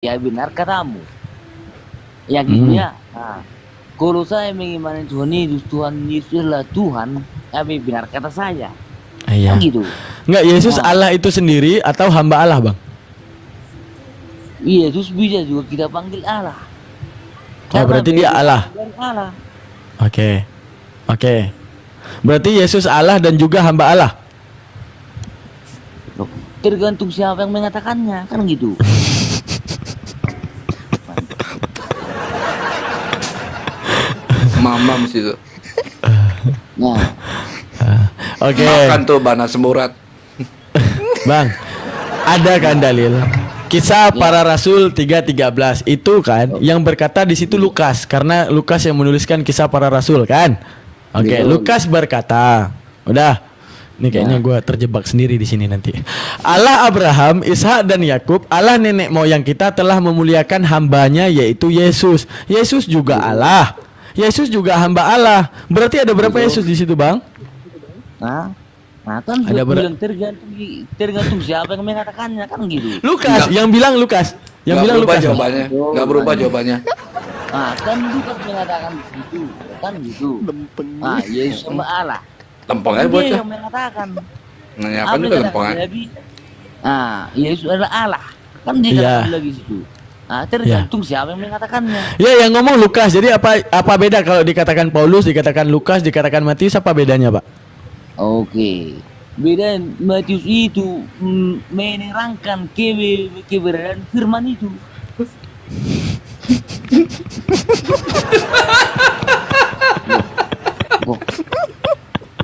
ya benar katamu. Yang gitu ya. Nah, kalau saya mengimani Tuhan Yesus adalah Tuhan, ya benar kata saya. Iya. Kan gitu. Enggak, Yesus Allah itu sendiri atau hamba Allah, Bang? Yesus bisa juga kita panggil Allah. Oh, berarti dia Allah. Allah. Oke. Oke. Berarti Yesus Allah dan juga hamba Allah. Tergantung siapa yang mengatakannya, kan gitu. Mamam sih itu. Nah, Oke. Makan tuh bana semurat. Bang, ada kan dalil Kisah Para Rasul 3:13 itu kan yang berkata di situ Lukas, karena Lukas yang menuliskan Kisah Para Rasul kan. Oke, Lukas berkata, udah. Ini kayaknya gue terjebak sendiri di sini nanti. Allah Abraham, Ishak dan Yakub, Allah nenek moyang kita telah memuliakan hambanya yaitu Yesus. Yesus juga Allah. Yesus juga hamba Allah. Berarti ada berapa Yesus di situ, Bang? nah kan Ada bilang tergantung siapa yang mengatakannya, kan gitu. Lukas, yang bilang Lukas. Yang Nggak bilang berubah Lukas. jawabannya. Nggak berubah jawabannya. Nah, kan Lukas mengatakan di situ, kan gitu. Nah, Yesus sama Allah. Lempeng aja Dia bocah. yang mengatakan. Nanya Apa apa juga yang lempeng aja. Nabi? Nah, Yesus adalah Allah. Kan dia Iya. katakan lagi situ. Nah, tergantung siapa yang mengatakannya. Ya, yang ngomong Lukas. Jadi apa beda kalau dikatakan Paulus, dikatakan Lukas, dikatakan Matius, apa bedanya, Pak? Oke. Beda Matius itu menerangkan keberadaan firman itu.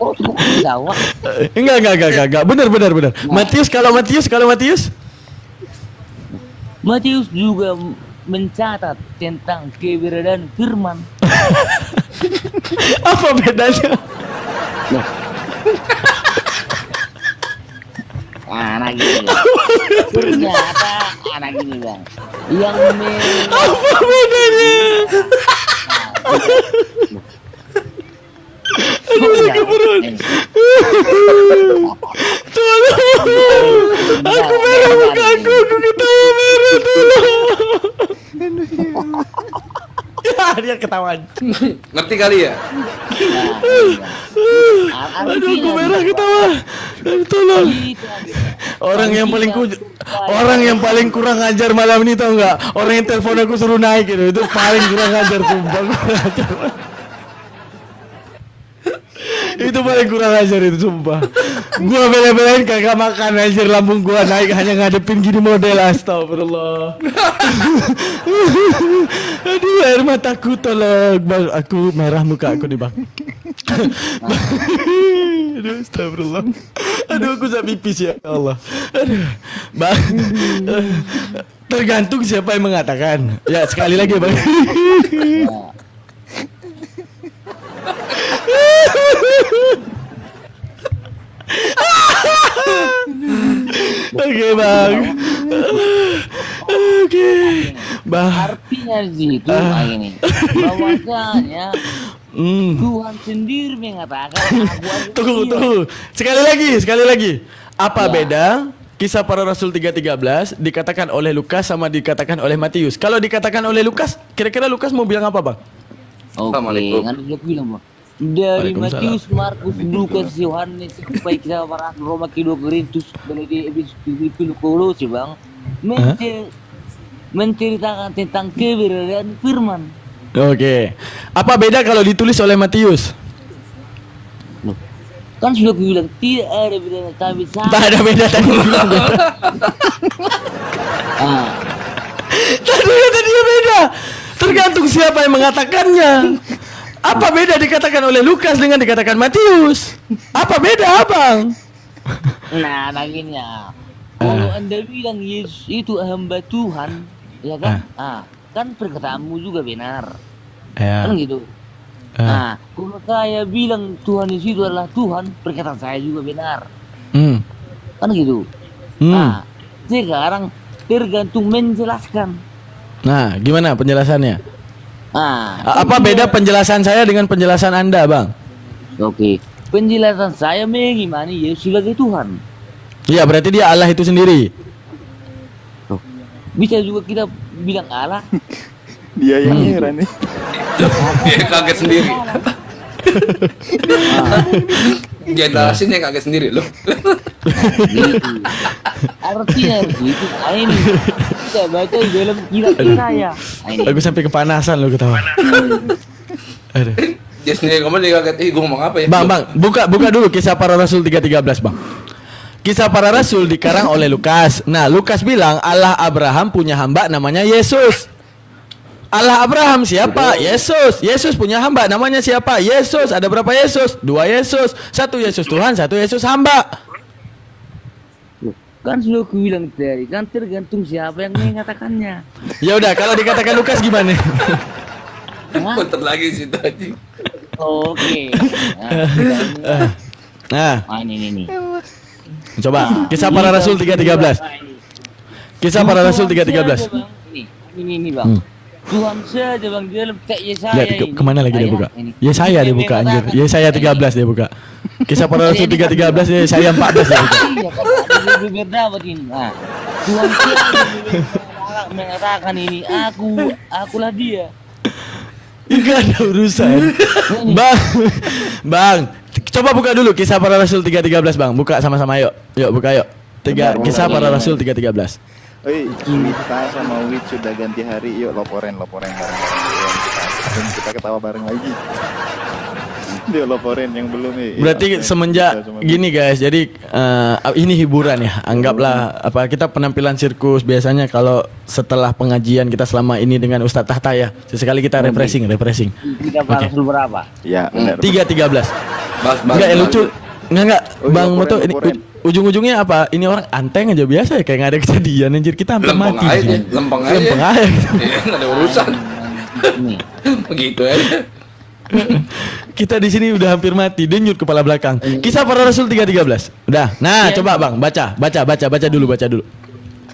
Oh, jawab. Enggak. Benar. Matius kalau Matius. Matius juga mencatat tentang keberadaan firman. Apa bedanya? Loh. Anak gini. Ternyata anak gini, Bang. Yang Apa bedanya? Tolong. Aku merah muka aku ketawa merah, tolong. Ya, dia ketahuan. Ngerti kali ya? Aduh, aku merah ketawa. Tolong. Orang yang paling kurang ajar malam ini, tau nggak? Orang yang telepon aku suruh naik gitu, itu paling kurang ajar, sumpah. Itu paling kurang ajar itu, sumpah. Gua bela-belain kagak makan, anjir, lambung gua naik hanya ngadepin gini model, astagfirullah. Aduh, air mataku, tolong Bang, aku merah muka aku nih, Bang. Aduh, astagfirullah. Aduh, aku usah pipis ya Allah. Aduh, Bang. Tergantung siapa yang mengatakan. Ya, sekali lagi, Bang. Oke, Bang. Oke, Bang. artinya di situ ini bahwasanya Tuhan sendiri mengatakan Tunggu. Sekali lagi. Apa beda Kisah Para Rasul 3:13 dikatakan oleh Lukas sama dikatakan oleh Matius? Kalau dikatakan oleh Lukas, kira-kira Lukas mau bilang apa, Bang? Oke, kan dia bilang, Bang. Dari Matius, Markus, Lukas, Yohanes, sampai Kisah Para Rasul, Roma, kedua Korintus, dan di Kolose, Bang, menceritakan tentang keberadaan firman. Oke. Apa beda kalau ditulis oleh Matius? Kan sudah aku bilang tidak ada bedanya, tapi sama. Tak ada beda tadi. Tadi beda. Tergantung siapa yang mengatakannya. Apa beda dikatakan oleh Lukas dengan dikatakan Matius? Apa beda, Abang? Nah, naginya. Kalau Anda bilang Yesus itu hamba Tuhan, ya kan? Kan perkataanmu juga benar. Kan gitu. Nah, kalau saya bilang Tuhan Yesus itu adalah Tuhan, perkataan saya juga benar. Kan gitu. Nah, sekarang tergantung menjelaskan. Nah, gimana penjelasannya? Nah, Apa beda penjelasan saya dengan penjelasan Anda, Bang? Oke. Penjelasan saya mengimani Yesus sebagai Tuhan. Iya, berarti dia Allah itu sendiri. Bisa juga kita bilang Allah. Dia yang heran nih. Dia kaget sendiri. Dia jelasin kaget sendiri loh. Gitu. Artinya gitu. Ini kita baca di dalam kira-kira ya. Aku sampai kepanasan lo ketawa. Aduh. Dia sendiri ngomong dia kaget. Gue ngomong apa ya? Bang, buka dulu kisah para rasul 3:13, Bang. Kisah para rasul dikarang oleh Lukas. Nah, Lukas bilang Allah Abraham punya hamba namanya Yesus. Allah Abraham siapa? Yesus. Yesus punya hamba namanya siapa? Yesus. Ada berapa Yesus? 2 Yesus. 1 Yesus Tuhan, 1 Yesus hamba. Kan sudah aku bilang tadi, kan tergantung siapa yang mengatakannya. Ya udah, kalau dikatakan Lukas gimana? Punten lagi situ aja. Oke. Nah, ini. coba kisah para rasul 3:13. Kisah para rasul 3:13. Ini Bang. Tuhan saja Bang di dalam teks Yesaya Lihat ini. kemana lagi dia buka? Yesaya dia buka anjir. Mengatakan- Yesaya 13 dia buka. Kisah para rasul 3:13, Yesaya 14 dia buka. Iya, kan ada berdapat ini. Nah, Tuhan saja mengatakan ini, akulah dia. Enggak ada urusan. Bang, coba buka dulu kisah para rasul 3:13, Bang. Buka sama-sama yuk. Yuk buka yuk. Kisah para rasul 3:13. Oi, kita sama Wit sudah ganti hari. Yuk laporan bareng-bareng. Kita ketawa bareng lagi. Dia laporan yang belum nih. Berarti semenjak gini guys, jadi ini hiburan ya. Anggaplah apa kita penampilan sirkus biasanya kalau setelah pengajian kita selama ini dengan Ustadz Tahta ya. Sesekali kita refreshing. Kita rasul berapa? Ya, benar. 3:13. Enggak ya lucu. Enggak Oh, Bang laporan, Moto ini laporan. ujung-ujungnya apa? Ini orang anteng aja biasa ya kayak nggak ada kejadian anjir, kita hampir Lempeng mati. aja, sih. lempeng Lempeng aja. aja. Iya, nggak ada urusan. Nih. Begitu aja. Kita di sini udah hampir mati, denyut kepala belakang. Kisah para rasul 3:13. Udah. Nah, Iya. coba Bang, baca dulu.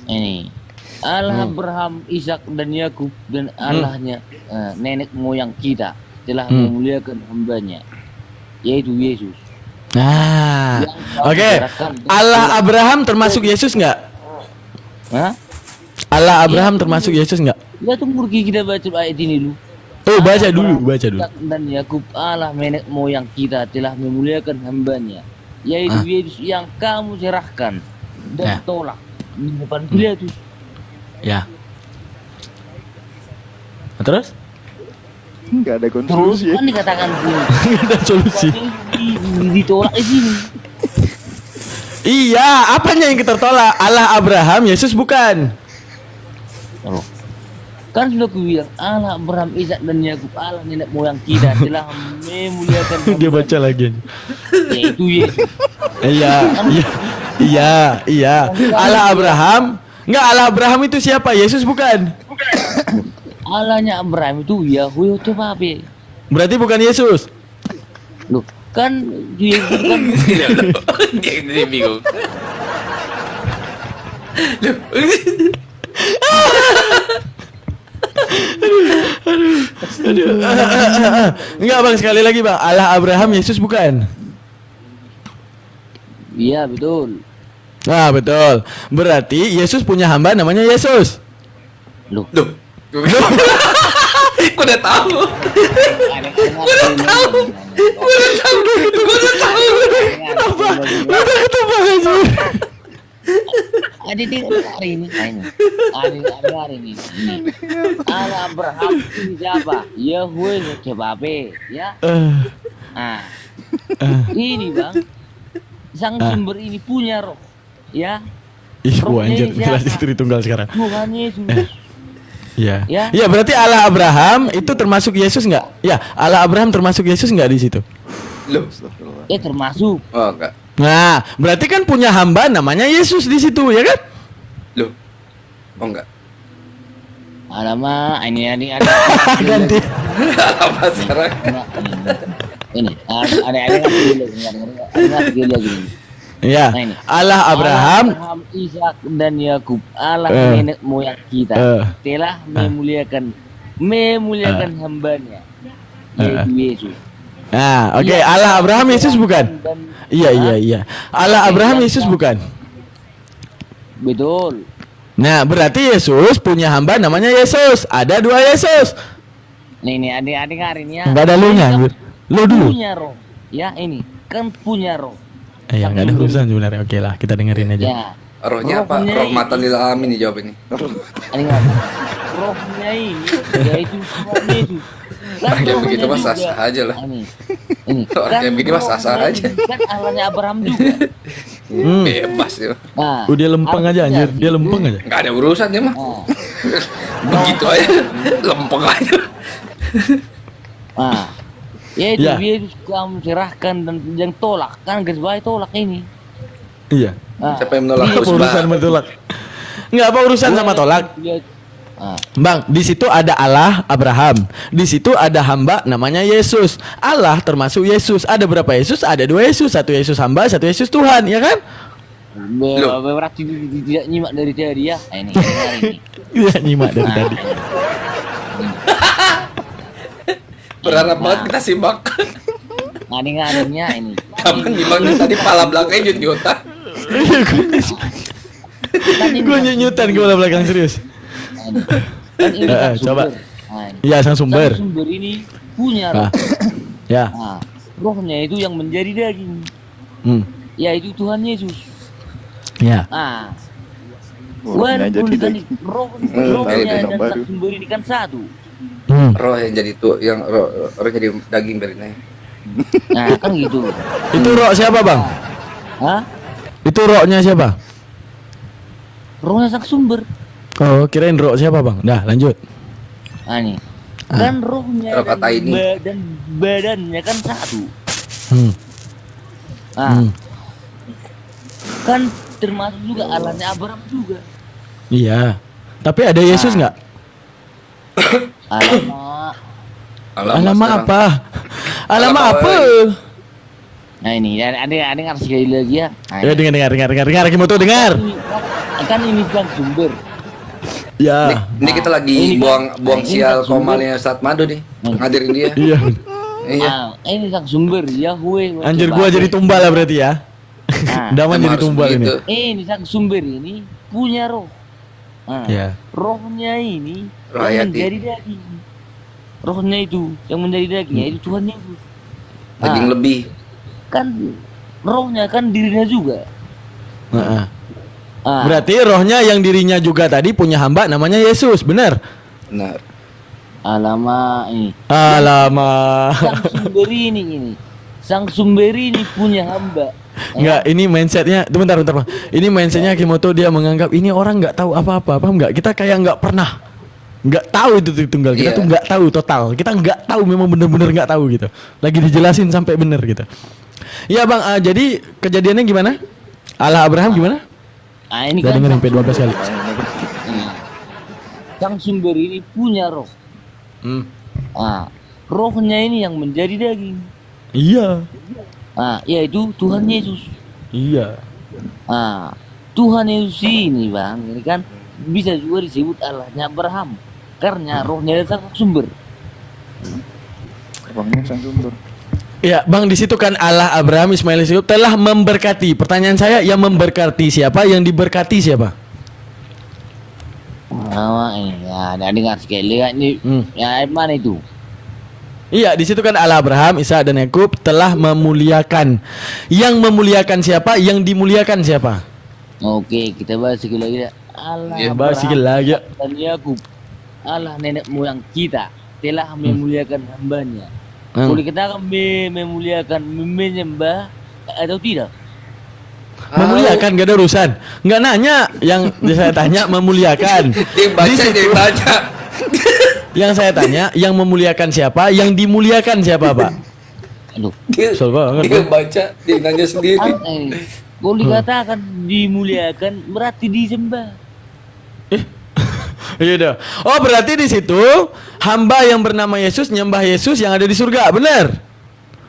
Ini Allah Abraham, Ishak dan Yakub dan Allahnya nenek moyang kita telah memuliakan hambanya, yaitu Yesus. Nah, Yang oke. membicarakan- Allah Abraham termasuk Yesus nggak? Hah? Allah Abraham termasuk Yesus nggak? Ya tunggu kita baca ayat ini dulu. Oh, baca dulu. Ishak dan Yakub, Allah nenek moyang kita telah memuliakan hambanya, yaitu Yesus yang kamu serahkan dan Ya. tolak di depan Pilatus. Ya. Terus? Enggak ada Terus konstruksi ya. kan dikatakan sini, Nggak ada solusi. ditolak di sini. Iya, apanya yang kita tolak? Allah Abraham, Yesus bukan. Oh. Kan sudah aku bilang Allah Abraham, Ishak dan Yakub, Allah nenek moyang kita telah memuliakan Dia baca lagi. yaitu Yesus. Iya. Allah Abraham. Enggak, Allah Abraham itu siapa? Yesus bukan. Allahnya Abraham itu Yahweh coba apa? Berarti bukan Yesus. Loh, kan Yesus kan Iya, loh. Dia bingung. Loh. Enggak Bang, sekali lagi Bang. Allah Abraham, Yesus bukan. iya betul. Nah, betul. Berarti Yesus punya hamba namanya Yesus. Loh, Loh. Gue udah tahu. Apa? Udah ketebak aja. ada di hari ini. Ada hari ini. Allah Abraham ini siapa? Yahweh coba apa? Ya. Ah. Ini Bang. Sang sumber ini punya roh. Ya. Ih, gua Rohnya anjir, siapa? jelas Tritunggal sekarang. Tuhan Yesus. Iya. Ya. Iya, berarti Allah Abraham itu termasuk Yesus enggak? Ya, Allah Abraham termasuk Yesus enggak di situ? Loh. Termasuk. Oh, enggak. Nah, berarti kan punya hamba namanya Yesus di situ, ya kan? Loh. Oh, enggak. Alamak, ini ada Ganti. Apa sekarang? ini ada lagi. Ya. Nah, ini. Allah Abraham. Ishak dan Yakub, Allah Eh. nenek moyang kita telah memuliakan hambanya, yaitu Yesus. Nah, oke, Iya, Allah Abraham Yesus bukan? Dan- Iya. Allah Abraham Yesus bukan? Betul. Nah, berarti Yesus punya hamba namanya Yesus. Ada 2 Yesus. Nih adik-adik hari ini ya. Enggak ada lu nya. Lu dulu. Punya roh. Ya ini kan punya roh. Ya enggak ada urusan sebenarnya. Oke lah, kita dengerin aja. Ya. Rohnya apa? Rahmatan lil alamin nih jawab ini. Ini nggak. Rohnya ini yaitu Tuhan Yesus. Orang kayak begitu mah sah-sah aja lah. Ini. Orang kayak begini mah sah-sah aja. Kan Allahnya Abraham juga. Bebas ya. Nah, Dia lempeng aja anjir, dia lempeng aja. Enggak ada urusan dia mah. Nah, Begitu aja. Lempeng aja. nah, ya itu Ya. Yesus kamu serahkan dan yang tolak kan guys, tolak ini. Iya. Nah, Siapa yang menolak? Apa Terus, urusan Bang. sama tolak? Enggak apa urusan sama tolak. Nah, Bang, di situ ada Allah Abraham. Di situ ada hamba namanya Yesus. Allah termasuk Yesus. Ada berapa Yesus? Ada 2 Yesus. 1 Yesus hamba, 1 Yesus Tuhan, ya kan? berarti tidak nyimak dari tadi ya. Nah, ini. Iya, nyimak dari Nah, tadi. Berharap banget kita simak. Ngading-ngadingnya ini. Kapan gimana tadi pala belakangnya jut-jutan. Gue nyutan ke bola belakang serius. Kan ini sang Coba. sumber. Nah, ini. Iya, sang sumber. Sang sumber ini punya roh. Nah. Ya. Nah, rohnya itu yang menjadi daging. Yaitu Tuhan Yesus. Ya. Nah, Rohnya walaupun jadi kan daging. rohnya Ayo, dan baru. sang sumber ini kan satu. Roh yang jadi tuh yang roh jadi daging beritanya. Nah, kan gitu. Itu roh siapa, Bang? Hah? Itu rohnya siapa? Rohnya sang sumber. Oh, kirain roh siapa, Bang? Dah, lanjut. Nah, nih. Kan rohnya Roh kata ini. dan badannya kan satu. Nah, kan termasuk juga Allahnya Abraham juga. Iya. Tapi ada Yesus nggak? Alamak. Alamak sekarang. apa? Alamak Alamak apa? Nah ini, ada ngerti sekali lagi ya. Nah, Ya dengar, Kimoto dengar. kan ini sang sumber. Ya. Ini kita lagi Ini kan- buang ini sial kan sumber. komalnya Ustadz Madu nih. Ngadirin dia. Iya. Iya. Ah, ini sang sumber Yahweh. Anjir gua jadi tumbal lah berarti ya. Nah, Daman Emang jadi harus tumbal ini. begitu. ini sang sumber ini punya roh. Nah, Ya. rohnya ini Roh yang hayati. menjadi daging. Rohnya itu yang menjadi daging yaitu Tuhan Yesus. Daging Nah, lebih. kan rohnya kan dirinya juga. Nah, Ah, berarti rohnya yang dirinya juga tadi punya hamba namanya Yesus, benar? Benar. alamak ini. Alamak. Sang sumber ini. Sang sumber ini punya hamba. Enggak, ini mindsetnya. Bentar, Bang. Ini mindsetnya Kimoto, dia menganggap ini orang nggak tahu apa-apa, paham nggak? Kita kayak nggak pernah, nggak tahu itu tunggal. Kita Iya. tuh nggak tahu total. Kita nggak tahu, memang bener-bener nggak tahu gitu. Lagi dijelasin sampai bener gitu. Ya Bang, jadi kejadiannya gimana? Allah Abraham gimana? Ah, ini Udah kan dengerin sang P12 kali. Sang sumber ini punya roh. Ah, rohnya ini yang menjadi daging. Iya. Ah, yaitu Tuhan Yesus. Iya. Ah, Tuhan Yesus ini Bang, ini kan bisa juga disebut Allahnya Abraham karena rohnya sang sumber. Rohnya sang sumber. Ya, Bang, di situ kan Allah Abraham Ismail Yusuf telah memberkati. Pertanyaan saya, yang memberkati siapa? Yang diberkati siapa? Nama ini ya, ada dengar sekali ya ini. Ya, mana itu? Iya, di situ kan Allah Abraham, Isa dan Yakub telah memuliakan. Yang memuliakan siapa? Yang dimuliakan siapa? Oke, kita bahas sekali lagi ya. Allah Ya, bahas sekali lagi. dan Yakub, Allah nenek moyang kita telah memuliakan hambanya. Boleh kita memuliakan, menyembah atau tidak? Memuliakan gak ada urusan. Nggak nanya, yang saya tanya memuliakan. Dia baca, Di situ, dia baca. yang saya tanya, yang memuliakan siapa? Yang dimuliakan siapa, Pak? Aduh, Kesel banget, Dia Bang. baca, dia nanya sendiri. kalau dikatakan dimuliakan berarti disembah. Iya dah. Oh, berarti di situ hamba yang bernama Yesus nyembah Yesus yang ada di surga, benar?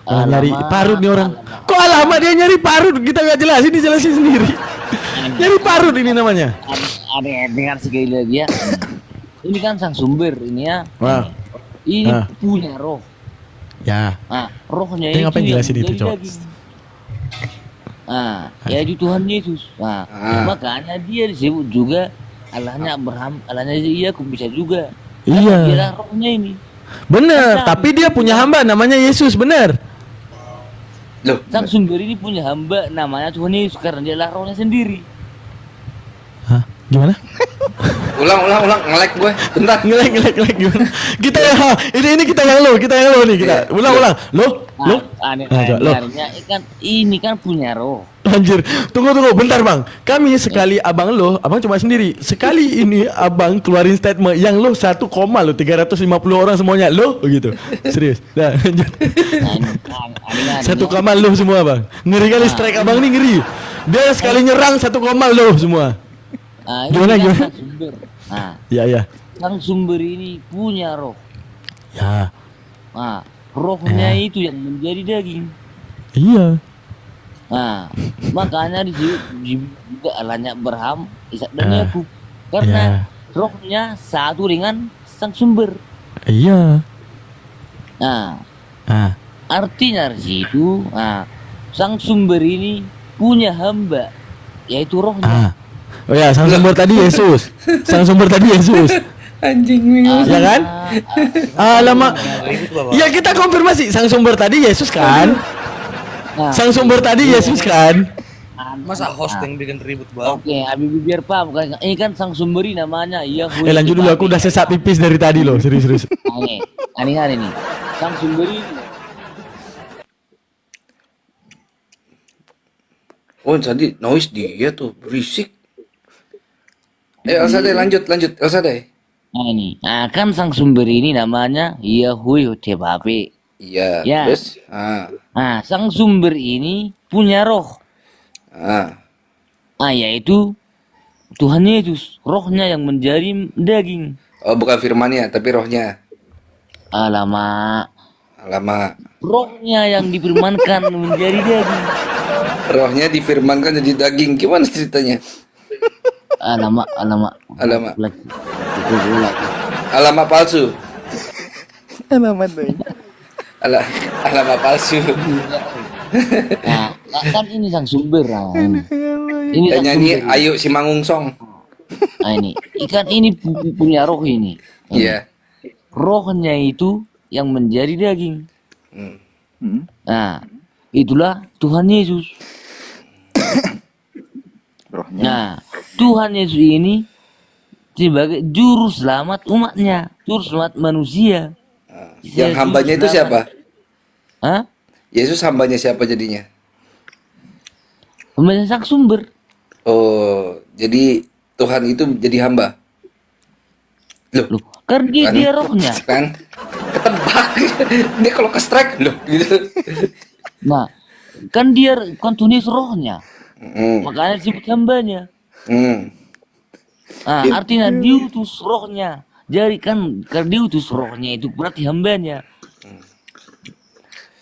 Oh, nyari parut nih orang. Kok alamat dia nyari parut? Kita nggak jelasin, dijelasin sendiri. Nyari parut ini namanya. Ada yang dengar sekali lagi ya. Ini kan sang sumber ini ya. Wah. Ini Ah. punya roh. Ya. Nah, rohnya Dia itu ngapain yang jelasin itu, menjadi coba? daging. Yaitu Tuhan Yesus. Nah, Ah. makanya dia disebut juga Allahnya Abraham, Allahnya Yakub bisa juga. Iya. Dia rohnya ini. Bener, tapi dia punya hamba namanya Yesus, bener. Loh, Sang sumber ini punya hamba namanya Tuhan Yesus karena dia adalah rohnya sendiri. Hah? Gimana? ulang, ngelek gue. Bentar. Ngelek gimana? Kita ya, ini kita yang lo nih kita. Ulang. Lo. Anehnya kan ini kan punya roh. Anjir, tunggu, bentar bang. Kami sekali abang cuma sendiri. Sekali ini abang keluarin statement yang lo 1, lo 350 orang semuanya lo gitu. Serius. Nah, lanjut. 1, lo semua bang. Ngeri kali strike abang nih ngeri. Dia sekali nyerang 1, lo semua. Gimana? Sang sumber. Ya. Sang sumber ini punya roh. Ya. Rohnya itu yang menjadi daging. Iya. Makanya di juga Allahnya Abraham, Ishak dan Yakub. Karena rohnya satu dengan sang sumber. Iya. Artinya di situ, sang sumber ini punya hamba, yaitu rohnya. Oh ya, sang sumber tadi Yesus. Anjing ya kan? Alamak. Ya kita konfirmasi, sang sumber tadi Yesus kan? Sang sumber tadi Yesus kan? Masa host yang bikin ribut banget? Oke, Habib biar paham kan? Ini kan sang sumber ini namanya Yahweh. Lanjut dulu, aku udah sesak pipis dari tadi loh, serius. Aneh nih. Sang sumber ini. Oh, tadi noise dia tuh berisik. Elsa deh, lanjut Elsa deh. Ini, kan sang sumber ini namanya Yahweh Tebabe. Iya. Ya. Terus? Sang sumber ini punya roh. Yaitu Tuhan Yesus, rohnya yang menjadi daging. Oh, bukan firmannya, tapi rohnya. Alamak. Rohnya yang difirmankan menjadi daging. Rohnya difirmankan jadi daging. Gimana ceritanya? Alamak. Alamat palsu. Alamat deh. Alamat palsu. Kan ini sang sumber. Ini Dan nyanyi Ayo Si Mangung Song. Ini ikan ini punya roh ini. Iya. Rohnya itu yang menjadi daging. Itulah Tuhan Yesus. Rohnya. Tuhan Yesus ini sebagai juru selamat umatnya, juru selamat manusia. Yang hambanya itu siapa? Yesus hambanya siapa jadinya? Hambanya sang sumber. Oh, jadi Tuhan itu jadi hamba. Loh, karena dia rohnya. Kan ketebak. Dia kalau ke strike loh gitu. Nah, kan dia kontinuis rohnya. Makanya disebut hambanya. Artinya diutus rohnya. Jadi kan karena diutus rohnya itu berarti hambanya.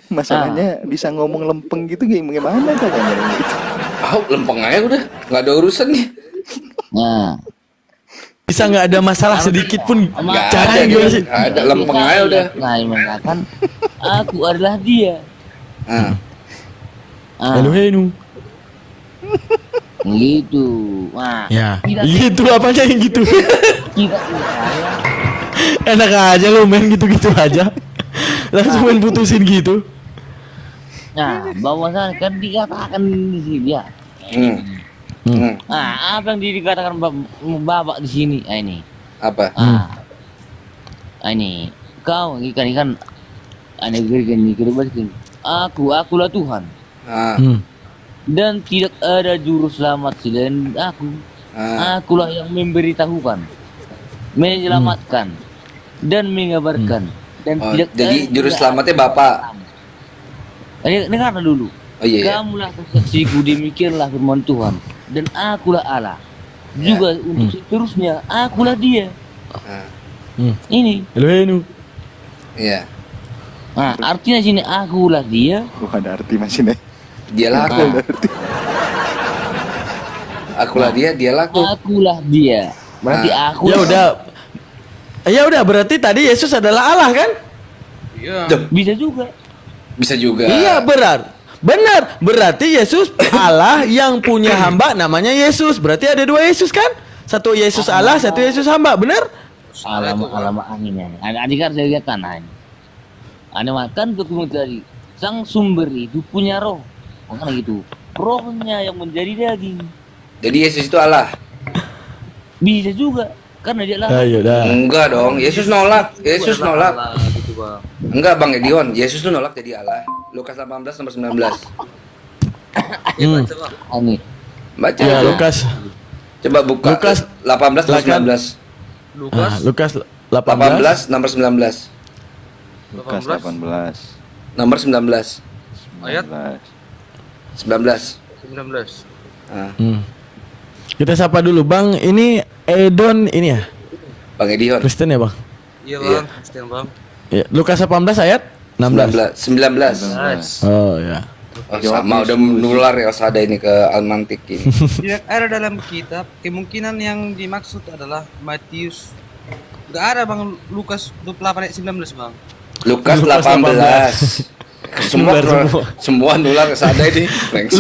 Masalahnya bisa ngomong lempeng gitu gimana caranya gitu? Lempeng aja udah, nggak ada urusan nih. Bisa nggak ada masalah sedikit pun. Cara gimana sih? Ada lempeng aja udah. Nah, mengatakan aku adalah dia. Elohenu. Gitu. Nah, ya. Gitu apanya yang gitu? Kita enak aja lo main gitu-gitu aja. Langsung main putusin gitu. Nah, bahwasan kan dikatakan di sini ya. Apa yang dikatakan bapak di sini? Ini. Apa? Ini kau ikan aneh gini. Akulah Tuhan. Dan tidak ada juru selamat selain aku. Akulah yang memberitahukan, menyelamatkan, dan mengabarkan. Dan tidak jadi juru selamatnya Bapak. Dengar dulu. Iya. Kamulah saksiku, demikianlah firman Tuhan. Dan akulah Allah. Juga untuk seterusnya, akulah Dia. Ini. Elohenu. Iya. Nah, artinya sini akulah Dia. Ada arti masih nih. Dialah aku. Akulah dia, dialah aku. Akulah dia. Berarti aku. Ya udah berarti tadi Yesus adalah Allah kan? Iya. Bisa juga. Bisa juga. Iya Benar. Berarti Yesus Allah yang punya hamba namanya Yesus. Berarti ada dua Yesus kan? Satu Yesus Allah, satu Yesus hamba, benar? Alamak anginnya. Adik kan saya lihat kan Anda makan ketemu tadi. Sang sumber itu punya roh. Makanya gitu. Rohnya yang menjadi daging. Jadi Yesus itu Allah. Bisa juga karena dia lah. Ayo dah. Enggak dong, Yesus nolak. Yesus nolak. Gitu, Bang. Enggak Bang Edion, Yesus tuh nolak jadi Allah. Lukas 18 nomor 19. Ya, baca, Bang. Ini. Baca Ya, itu. Lukas. Coba buka Lukas 18 nomor 19. Lukas Lukas 18 nomor 19. Lukas 18 Nomor 19. ayat 19. 19. Nah, Kita sapa dulu Bang, ini Edon ini ya? Bang Edion. Kristen ya Bang? Iya, Iya. Bang. Kristen, Bang. Ya, Lukas 18 ayat 16. 19. Nice. Oh ya. Oh, sama udah nular ya Osada ini ke Almantik ini. Tidak ada dalam kitab, kemungkinan yang dimaksud adalah Matius. Enggak ada Bang, Lukas 28 ayat 19, Bang. Lukas Lukas 18. Semua Nular semua. semua nular Osada ini. Brengsek.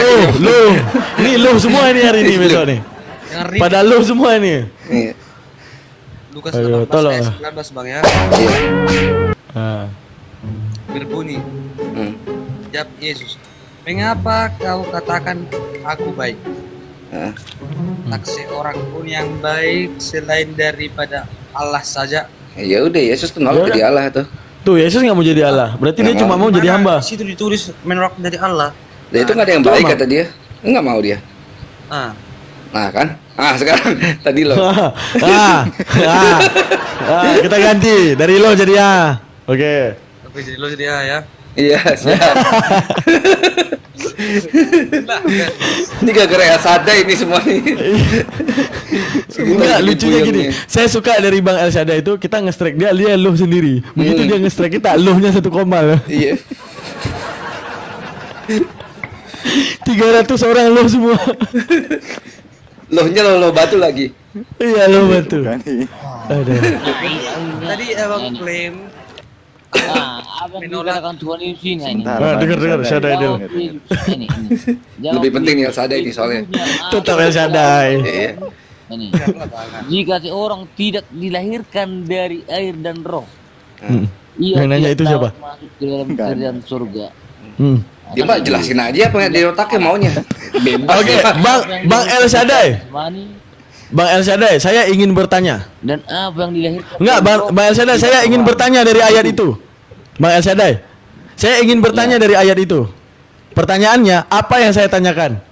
Lu semua ini hari ini besok nih. Yang ribet Pada lu semua nih. Iya. Lukas Ayo, 18 tolong. ayat 19, Bang ya. Iya. Ah. Berbunyi, Hmm. jawab Yesus, "Mengapa kau katakan aku baik? Nah, Tak seorang pun yang baik selain daripada Allah saja." ya udah Yesus tuh nolak Ya udah. jadi Allah tuh. Tuh Yesus nggak mau jadi Allah. Berarti dia Nggak cuma mau Mana jadi hamba. di situ ditulis menolak dari Allah. Nah, itu nggak ada yang Coba, baik Bang. kata dia. Enggak mau dia. Ah, Nah kan? Sekarang tadi lo. Kita ganti dari lo jadi ya. Oke. tapi jadi lo jadi ya. Iya, siap. Ini gara-gara Osada ini semua nih. Enggak, lucunya Puyeng gini. nih. Saya suka dari Bang Elshada itu kita nge-strike dia loh sendiri. Begitu dia nge-strike kita lohnya 1 koma loh. Iya. 300 orang loh semua. Lohnya lo batu lagi. Iya loh batu. Bukan nih. Aduh. Tadi abang klaim Apa yang Menolak. dikatakan Tuhan Yesus ini? Sebentar, Nah, Bang, dengar, Elshada. Shada itu. Jawab Yesus ini. Jawab Lebih penting nih Yesus. Osada ini soalnya. Tetap Elshada. Iya. Ini. Jika seorang tidak dilahirkan dari air dan roh, ia Yang nanya tidak itu siapa? dapat masuk ke dalam Enggak ada. kerajaan surga. Hmm. Dia mah jelasin aja apa yang di otaknya maunya. Bebas. Oke, ya. Bang Elshadai. Mani Bang Elshadai, saya ingin bertanya. dan apa yang dilahirkan? Enggak, Bang Elshadai, saya ingin bertanya dari ayat itu. Bang Elshadai, saya ingin bertanya dari ayat itu. Pertanyaannya, apa yang saya tanyakan?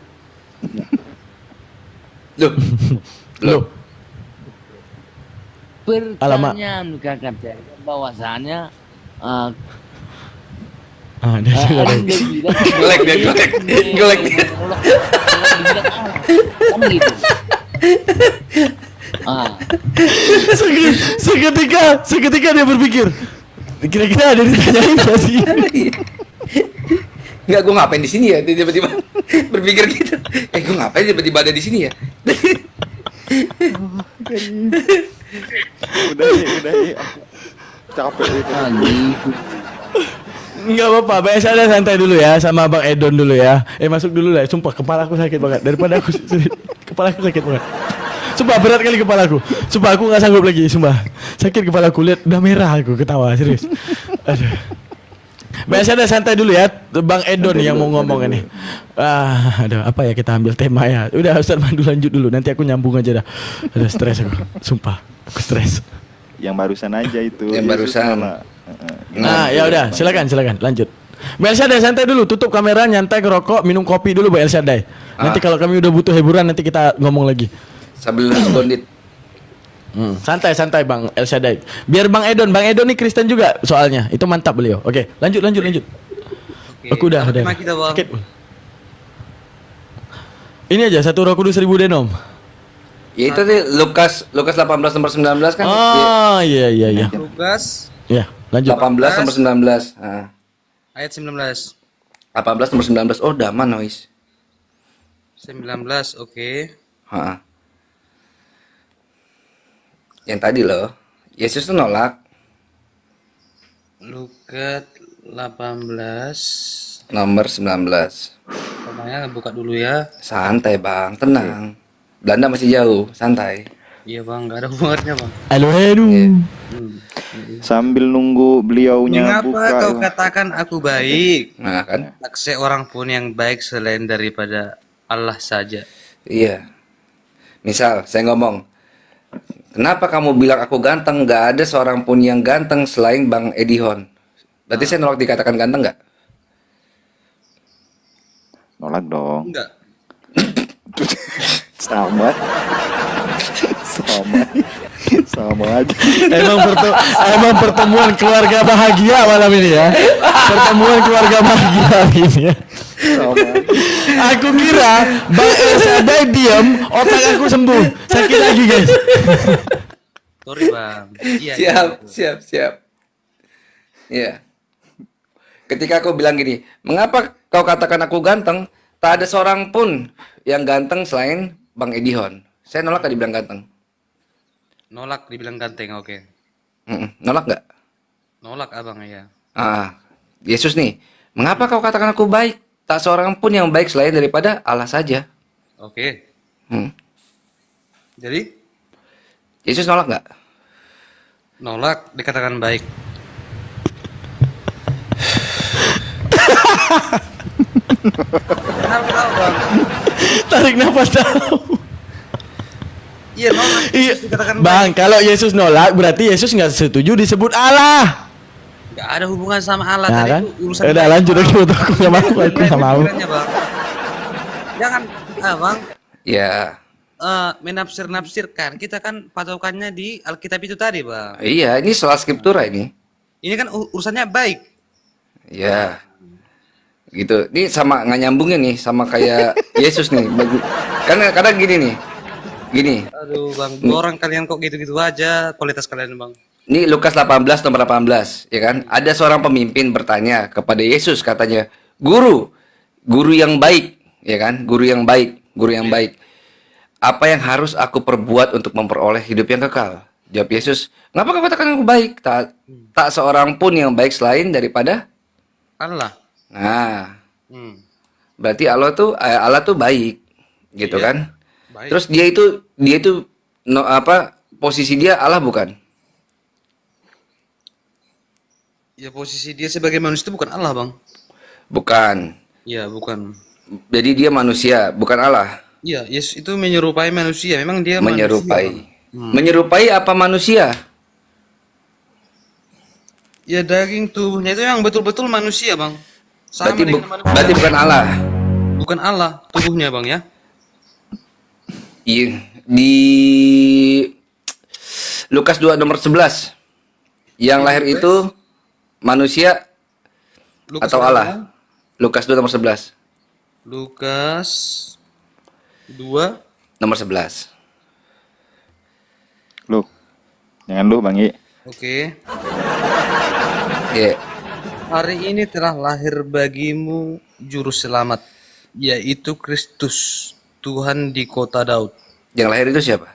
Loh. Loh. Pertanyaan kakak saya bahwasanya Dia juga ada. Gelek dia, gelek. Gelek dia. Kan gitu. Seketika dia berpikir, kira-kira ada ditanyain gak sih? Enggak, gue ngapain di sini ya? Tiba-tiba berpikir gitu. Gue ngapain tiba-tiba ada di sini ya? Udah nih. Aku capek itu. Gitu. Enggak apa-apa, Bang Elshadai santai dulu ya, sama Bang Edon dulu ya. Masuk dulu lah, sumpah kepala aku sakit banget. Daripada aku kepala aku sakit banget. Sumpah berat kali kepalaku. Sumpah aku nggak sanggup lagi, sumpah. Sakit kepalaku, lihat udah merah aku ketawa, serius. Aduh. Bang Elshadai santai dulu ya, Bang Edon yang mau ngomong ini. Aduh, apa ya kita ambil tema ya. Udah Ustaz Mandu lanjut dulu, nanti aku nyambung aja dah. Udah stres aku, sumpah. Aku stres. Yang barusan aja itu. Yang Yesus barusan. nolak. Nah, ya udah, silakan lanjut. Bang Elshadai santai dulu, tutup kamera, nyantai ngerokok, minum kopi dulu Bang Elshadai. Nanti kalau kami udah butuh hiburan nanti kita ngomong lagi. Sambil respondit. Santai Bang Elshadai. Biar Bang Edon nih Kristen juga soalnya. Itu mantap beliau. Oke, lanjut. oke. Aku udah. Tema kita, Bang. Sakit. Ini aja 1 Roh Kudus 1000 denom. Ya itu tadi Lukas 18 nomor 19 kan? Oh, iya. Lukas Ya, lanjut. 18 nomor 19. Nah, ayat 19. 18 nomor 19. Oh, Daman noise. 19, oke. Ha. Yang tadi loh, Yesus tuh nolak. Lukas 18. Nomor 19. Pokoknya buka dulu ya. Santai bang, tenang. Belanda masih jauh, santai. Iya bang, nggak ada hubungannya bang. Aduh, aduh. Sambil nunggu beliaunya Mengapa buka. kau katakan aku baik? Nah kan? Tak seorang pun yang baik selain daripada Allah saja. Iya. Misal saya ngomong, kenapa kamu bilang aku ganteng? Gak ada seorang pun yang ganteng selain Bang Edihon. Berarti saya nolak dikatakan ganteng nggak? Nolak dong. Enggak. Sama. Sama. Sama aja. Emang pertemuan keluarga bahagia malam ini ya. Pertemuan keluarga bahagia ini ya. Sama. Aku kira Bang Elsada diam, otak aku sembuh. Sakit lagi guys. Sorry bang. Iya. Siap. Iya. Ketika aku bilang gini, mengapa kau katakan aku ganteng? Tak ada seorang pun yang ganteng selain Bang Edihon. Saya nolak gak dibilang ganteng? Nolak dibilang ganteng, oke. Nolak nggak? Nolak abang ya. Yesus nih, mengapa kau katakan aku baik? Tak seorang pun yang baik selain daripada Allah saja. Oke. Hmm. Jadi Yesus nolak nggak? nolak dikatakan baik. Kenapa tahu bang? Tarik nafas dalam. Iya nolak. Iya. Dikatakan Bang, kalau Yesus nolak berarti Yesus nggak setuju disebut Allah. Gak ada hubungan sama Allah Nah tadi kan? itu urusan. Udah lanjut lagi untuk aku nggak mau, aku nggak mau. Bang. Jangan bang. Ya, Menafsir-nafsirkan. Kita kan patokannya di Alkitab itu tadi bang. iya, ini soal skriptura ini. Ini kan urusannya baik. Ya, gitu. Ini sama nggak nyambungnya nih, sama kayak Yesus nih. Karena kadang gini nih, gini. Aduh bang, orang kalian kok gitu-gitu aja kualitas kalian bang. Ini Lukas 18 nomor 18, ya kan? Ada seorang pemimpin bertanya kepada Yesus, katanya, guru yang baik, ya kan? Guru yang baik. Apa yang harus aku perbuat untuk memperoleh hidup yang kekal? Jawab Yesus, ngapa kau katakan aku baik? Tak seorang pun yang baik selain daripada Allah. Nah, Hmm. berarti Allah tuh baik, gitu Iya, kan? baik. Terus dia itu posisi dia Allah bukan? Ya posisi dia sebagai manusia itu bukan Allah bang. Bukan. Iya bukan. Jadi dia manusia, bukan Allah. Iya, Yesus itu menyerupai manusia. Memang dia Menyerupai. manusia. Menyerupai apa manusia? Ya daging tubuhnya itu yang betul-betul manusia bang. Sama Berarti, dengan manusia. berarti bukan Allah. Bukan Allah tubuhnya bang ya. Iya, di Lukas 2 nomor 11. Yang lahir itu manusia Lukas atau berapa? Allah? Lukas 2 nomor 11. Lukas 2. Nomor 11. Lu. Jangan lu Bang I. Oke. Iya. Hari ini telah lahir bagimu juru selamat, yaitu Kristus, Tuhan di kota Daud. Yang lahir itu siapa?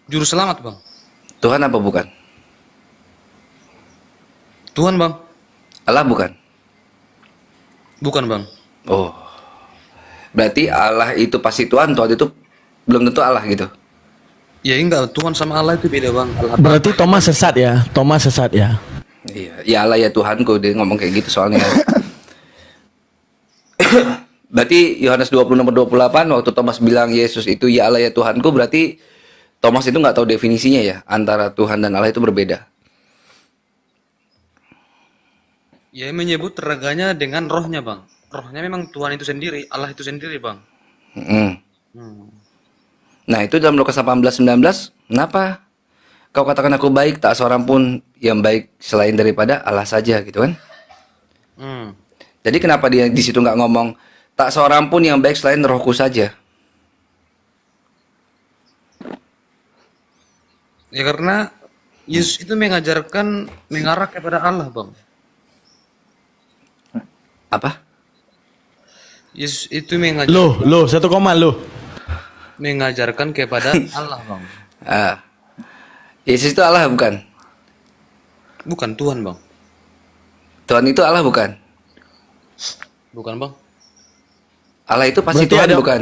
Juru selamat bang. Tuhan apa bukan? Tuhan bang. Allah bukan? Bukan bang. Oh. Berarti Allah itu pasti Tuhan itu belum tentu Allah gitu. Ya enggak, Tuhan sama Allah itu beda bang. Allah Berarti Thomas sesat ya. Thomas sesat ya. Iya, ya Allah ya Tuhanku, dia ngomong kayak gitu soalnya. Berarti Yohanes 20 nomor 28 waktu Thomas bilang Yesus itu ya Allah ya Tuhanku, berarti Thomas itu nggak tahu definisinya ya, antara Tuhan dan Allah itu berbeda. Ya menyebut reganya dengan rohnya bang. Rohnya memang Tuhan itu sendiri, Allah itu sendiri bang. Nah itu dalam Lukas 18:19, kenapa kau katakan aku baik, tak seorang pun yang baik selain daripada Allah saja gitu kan? Jadi kenapa dia di situ nggak ngomong tak seorang pun yang baik selain Rohku saja? Ya karena Yesus itu mengajarkan mengarah kepada Allah bang. Apa? Yesus itu mengajarkan Loh, satu koma loh. mengajarkan kepada Allah bang. Yesus itu Allah bukan? Bukan Tuhan bang. Tuhan itu Allah bukan? Bukan bang. Allah itu pasti Berarti Tuhan ada- bukan?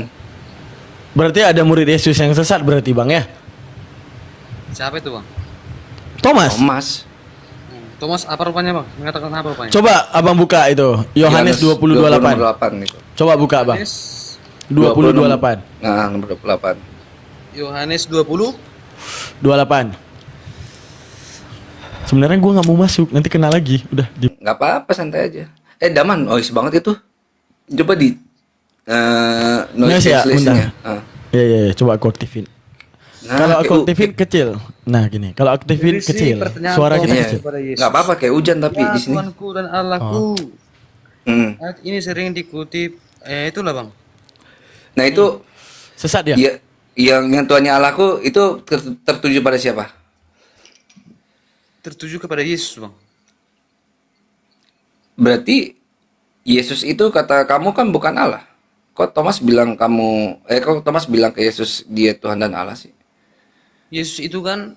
Berarti ada murid Yesus yang sesat berarti Bang ya? Siapa itu bang? Thomas. Thomas apa rupanya bang? Mengatakan apa rupanya? Coba Abang buka itu. Yohanes 20:28. itu. Coba buka Bang. Yohanes 20:28. Nah, nomor 28. Yohanes 20. 28. Sebenarnya gua nggak mau masuk, nanti kena lagi. Udah. Nggak apa-apa, santai aja. Daman, noise banget itu. Coba di noise ya, cancellation-nya. Ya, coba aku aktifin. Nah, Kalau aku aktifin kecil. Nah, gini. Kalau aktifin kecil, suara kita iya, kecil. nggak apa-apa kayak hujan tapi di sini. Tuhanku dan Allahku. Ayat ini sering dikutip. Itulah bang. Nah itu Sesat ya? ya, yang Tuhannya Allahku itu tertuju pada siapa? Tertuju kepada Yesus bang. Berarti Yesus itu kata kamu kan bukan Allah. Kok Thomas bilang ke Yesus dia Tuhan dan Allah sih? Yesus itu kan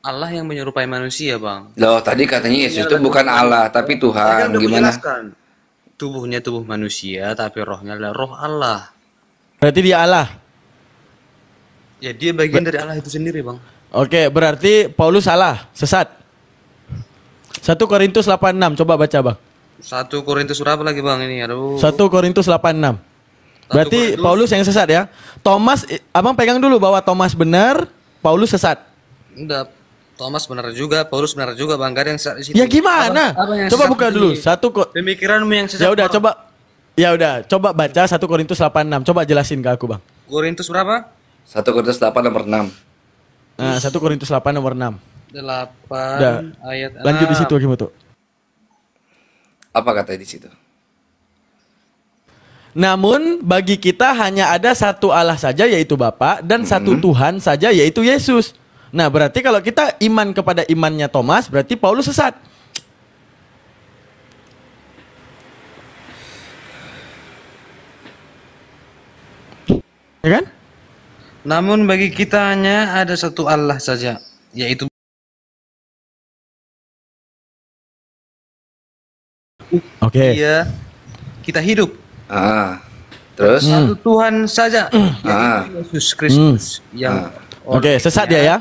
Allah yang menyerupai manusia bang. Loh tadi katanya Yesus itu bukan Allah tapi Tuhan. Gimana? Tubuhnya tubuh manusia tapi rohnya adalah roh Allah. Berarti dia Allah. Ya dia bagian dari Allah itu sendiri bang. Oke, berarti Paulus salah, sesat. 1 Korintus 8:6, coba baca Bang. 1 Korintus berapa lagi bang ini? Aduh. 1 Korintus 8:6. Berarti Paulus yang sesat ya. Thomas, Abang pegang dulu bahwa Thomas benar, Paulus sesat. Enggak. Thomas benar juga, Paulus benar juga bang. Gak ada yang sesat di situ. Ya gimana? Coba buka dulu. Pemikiranmu yang sesat. Ya udah, coba baca 1 Korintus 8:6. Coba jelasin ke aku, Bang. Korintus berapa? 1 Korintus 8 nomor 6. Nah, 1 Korintus 8 nomor 6. 8 ayat 6. Lanjut di situ Akimuto. Apa kata di situ? Namun bagi kita hanya ada satu Allah saja yaitu Bapa dan satu Tuhan saja yaitu Yesus. Nah, berarti kalau kita iman kepada imannya Thomas, berarti Paulus sesat. Ya kan? Namun bagi kita hanya ada satu Allah saja, yaitu Dia kita hidup. Terus satu Tuhan saja, yaitu Yesus Kristus yang Oke, sesat dia ya.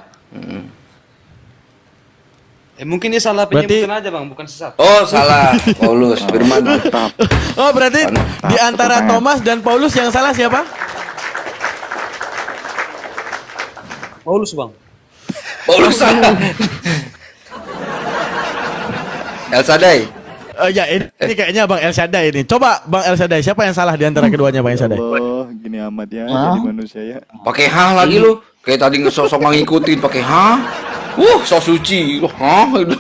Mungkin dia salah penyebutan aja bang, bukan sesat. Oh salah, Paulus, Firman. Oh berarti di antara Thomas dan Paulus yang salah siapa? Paulus bang. Paulus salah. El Shaddai. Ya ini kayaknya Bang El Shaddai ini. Coba Bang El Shaddai, siapa yang salah di antara keduanya Bang El Shaddai? Oh, gini amat ya jadi manusia ya. Pakai hah lagi lu. Kayak tadi ngesosok ngikutin pakai hah. So suci. Itu.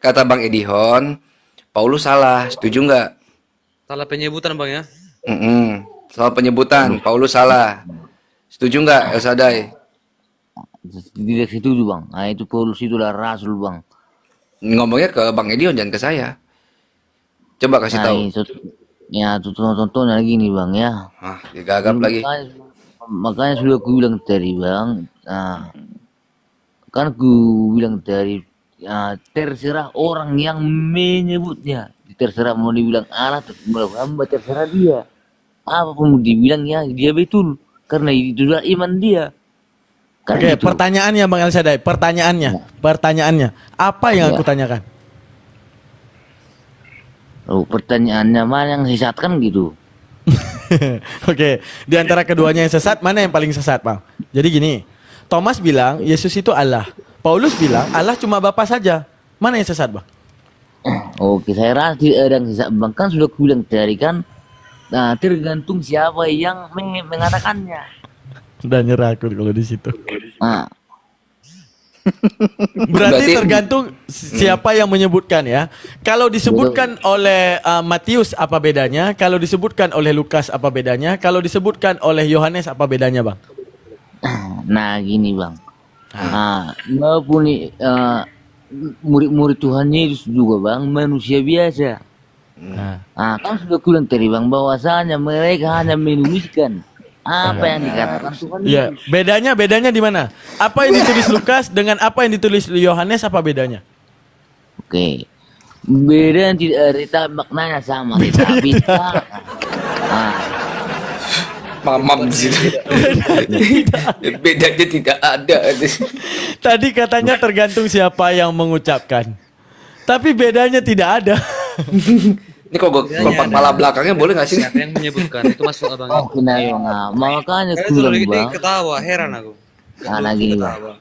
Kata Bang Edihon, Paulus salah. Setuju nggak? Salah penyebutan bang ya? Soal penyebutan, Paulus salah. Setuju nggak, El Shaddai? Tidak setuju bang. Nah itu Paulus itulah rasul bang. Ngomongnya ke Bang Edion, jangan ke saya. Coba kasih tahu. Ya tontonnya gini bang ya. Gagap lagi. Makanya sudah aku bilang tadi bang. Nah, kan aku bilang tadi terserah orang yang menyebutnya. Terserah mau dibilang Allah atau hamba, terserah dia. Apapun mau dibilang ya dia betul. Karena itu adalah iman dia. Oke, gitu. Pertanyaannya Bang El Shaddai, pertanyaannya, apa yang aku tanyakan? Pertanyaannya mana yang sesat kan gitu? Oke, di antara keduanya yang sesat, mana yang paling sesat Bang? Jadi gini, Thomas bilang Yesus itu Allah, Paulus bilang Allah cuma Bapa saja. Mana yang sesat Bang? Oke, saya rasa tidak ada yang sesat Bang, kan sudah aku bilang tadi kan. Nah, tergantung siapa yang mengatakannya. Udah nyerah aku kalau di situ. Berarti tergantung siapa yang menyebutkan ya. Kalau disebutkan oleh Matius apa bedanya? Kalau disebutkan oleh Lukas apa bedanya? Kalau disebutkan oleh Yohanes apa bedanya Bang? Nah gini Bang. Maupun murid-murid Tuhan Yesus juga Bang, manusia biasa. Kan sudah bilang tadi Bang bahwasanya mereka hanya menuliskan apa yang dikatakan Tuhan Yesus. Ya, bedanya di mana? Apa yang ditulis Lukas dengan apa yang ditulis Yohanes apa bedanya? Oke. Beda yang tidak ada maknanya sama, tapi Mamam sih. Bedanya tidak ada. Tadi katanya tergantung siapa yang mengucapkan. Tapi bedanya tidak ada. Ini kok gue kepala belakangnya boleh nggak sih? Siapa yang menyebutkan itu masuk abang? oh kenal makanya Saya kurang tuh bang. ketawa, heran aku. Nah gini bang.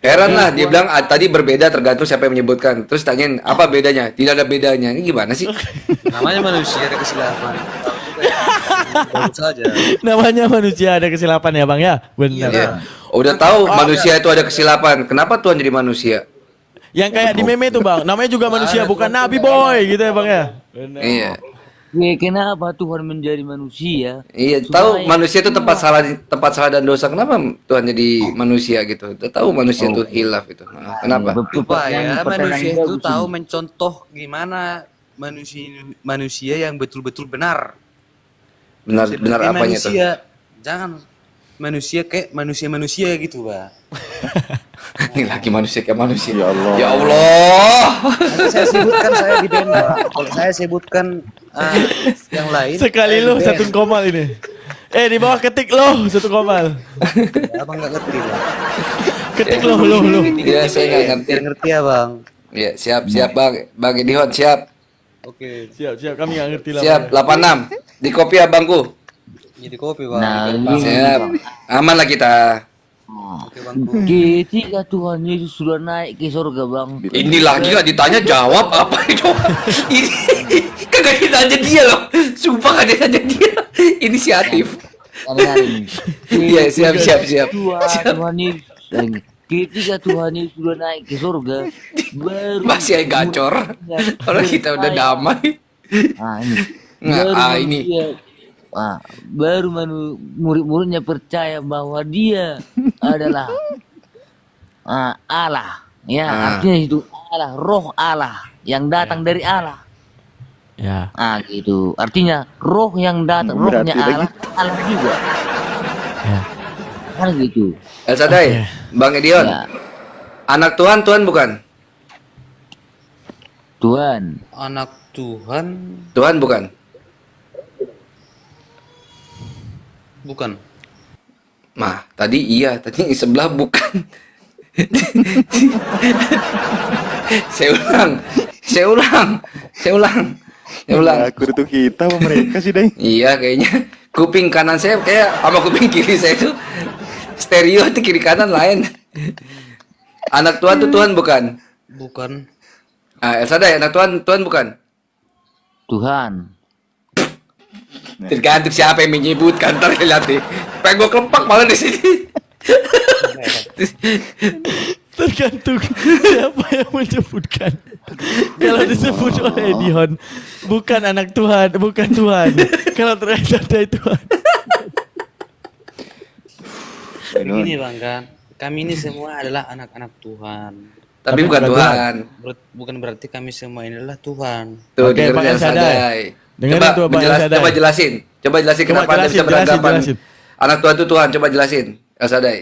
Heran lah, dia bilang tadi berbeda tergantung siapa yang menyebutkan. Terus tanyain apa bedanya? Tidak ada bedanya. Ini gimana sih? Namanya manusia ada kesilapan. Bagus saja. Namanya manusia ada kesilapan ya bang ya. Benar. Iya. Udah tahu manusia itu ada kesilapan. Kenapa Tuhan jadi manusia? Yang kayak di meme tuh bang. Namanya juga manusia bukan nabi boy gitu ya bang ya. Benar. Iya. Kenapa Tuhan menjadi manusia? Iya, tahu manusia itu tempat salah dan dosa. Kenapa Tuhan jadi manusia gitu? Udah tahu manusia itu hilaf itu. Nah, kenapa? Supaya manusia itu tahu mencontoh gimana manusia yang betul-betul benar. Benar apanya tuh? Manusia, jangan manusia kayak manusia gitu, Pak. Ini lagi manusia kayak manusia. Ya Allah. Ya Allah. Nanti saya sebutkan saya di benda. Kalau saya sebutkan yang lain. Sekali saya lo di band. satu komal ini. Di bawah ketik lo satu komal. Abang nggak ngerti, Bang. Ketik lo. Iya, saya nggak ngerti. Biar ngerti ya, Bang. Iya, siap Bang Edihon, siap. Oke. Siap kami nggak ngerti lah. Siap, 86. Di kopi abangku. Jadi kopi, Bang. Nah gini Siap. Aman lah kita. Oke, Bang. ketika Tuhan Yesus sudah naik ke surga bang. Ini lagi nggak ditanya jawab apa itu? Ini kagak ditanya dia loh. Sumpah kagak ditanya dia. Inisiatif. Iya, siap. Tuhan Yesus ketika Tuhan Yesus sudah naik ke surga baru Masih gacor. Orang kita udah damai. ini Ini. baru murid-muridnya percaya bahwa dia adalah Allah ya, artinya itu Allah, roh Allah yang datang dari Allah Ya. gitu artinya roh yang datang, rohnya Allah Allah juga Ya. kan gitu. El Sadai, Bang Edion. Ya. Anak Tuhan bukan? Tuhan Anak Tuhan Tuhan bukan? bukan. Mah, tadi iya, tadi sebelah bukan. Saya ulang. Aku itu kita apa mereka sih, Dai? Iya, kayaknya kuping kanan saya kayak sama kuping kiri saya itu stereo, itu kiri kanan lain. Anak Tuhan itu Tuhan bukan? Bukan. El Sadai, anak Tuhan bukan? Tuhan Tergantung siapa yang menyebutkan, ntar lihat nih. Pengen gue kelempak malah di sini. Tergantung siapa yang menyebutkan. Kalau disebut oleh Edion, bukan anak Tuhan, bukan Tuhan. Kalau ternyata ada Tuhan. Begini, Bang, kan. Kami ini semua adalah anak-anak Tuhan. Tapi bukan Tuhan. Bukan berarti kami semua ini adalah Tuhan. Tuh, Oke, dengerin Bang El Sadai. Dengerin tuh, Bang El Sadai. Coba jelasin kenapa Anda bisa beranggapan jelasin. anak Tuhan itu Tuhan. Coba jelasin, El Sadai.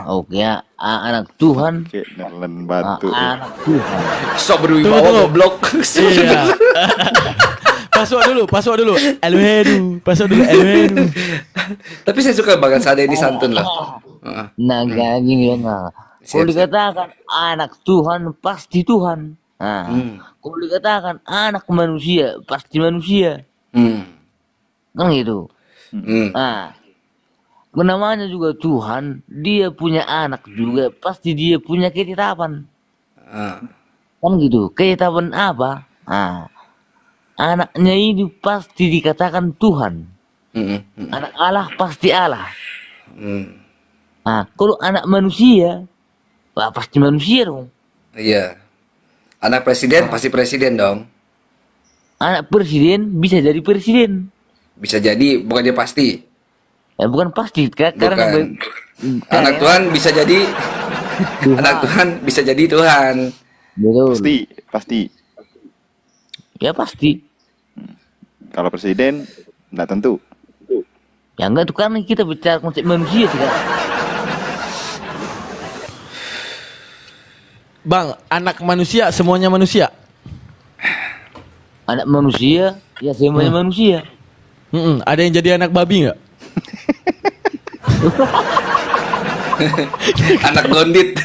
oke ya, anak Tuhan Kayak nelen batu. anak Tuhan So berwibawa Tunggu. goblok. Iya. Password dulu. Eluhedu. Tapi saya suka banget Sadai ini santun lah. nah kayak gini ya. Kalau dikatakan anak Tuhan pasti Tuhan. Kalau dikatakan anak manusia pasti manusia. Kan gitu. Namanya juga Tuhan, dia punya anak juga, pasti dia punya ketetapan. Kan gitu. Ketetapan apa? Anaknya ini pasti dikatakan Tuhan. Anak Allah pasti Allah. Kalau anak manusia, pasti manusia dong. Iya. Anak presiden pasti presiden dong. Anak presiden bisa jadi presiden. Bisa jadi, bukan dia pasti. Bukan pasti, karena Anak Tuhan bisa jadi Tuhan. Anak Tuhan bisa jadi Tuhan. Betul. Pasti. Ya pasti. Kalau presiden enggak tentu. Ya enggak tuh, karena kita bicara konsep manusia sekarang. Bang, anak manusia semuanya manusia. Anak manusia, ya semuanya manusia. Ada yang jadi anak babi nggak? Anak gondit.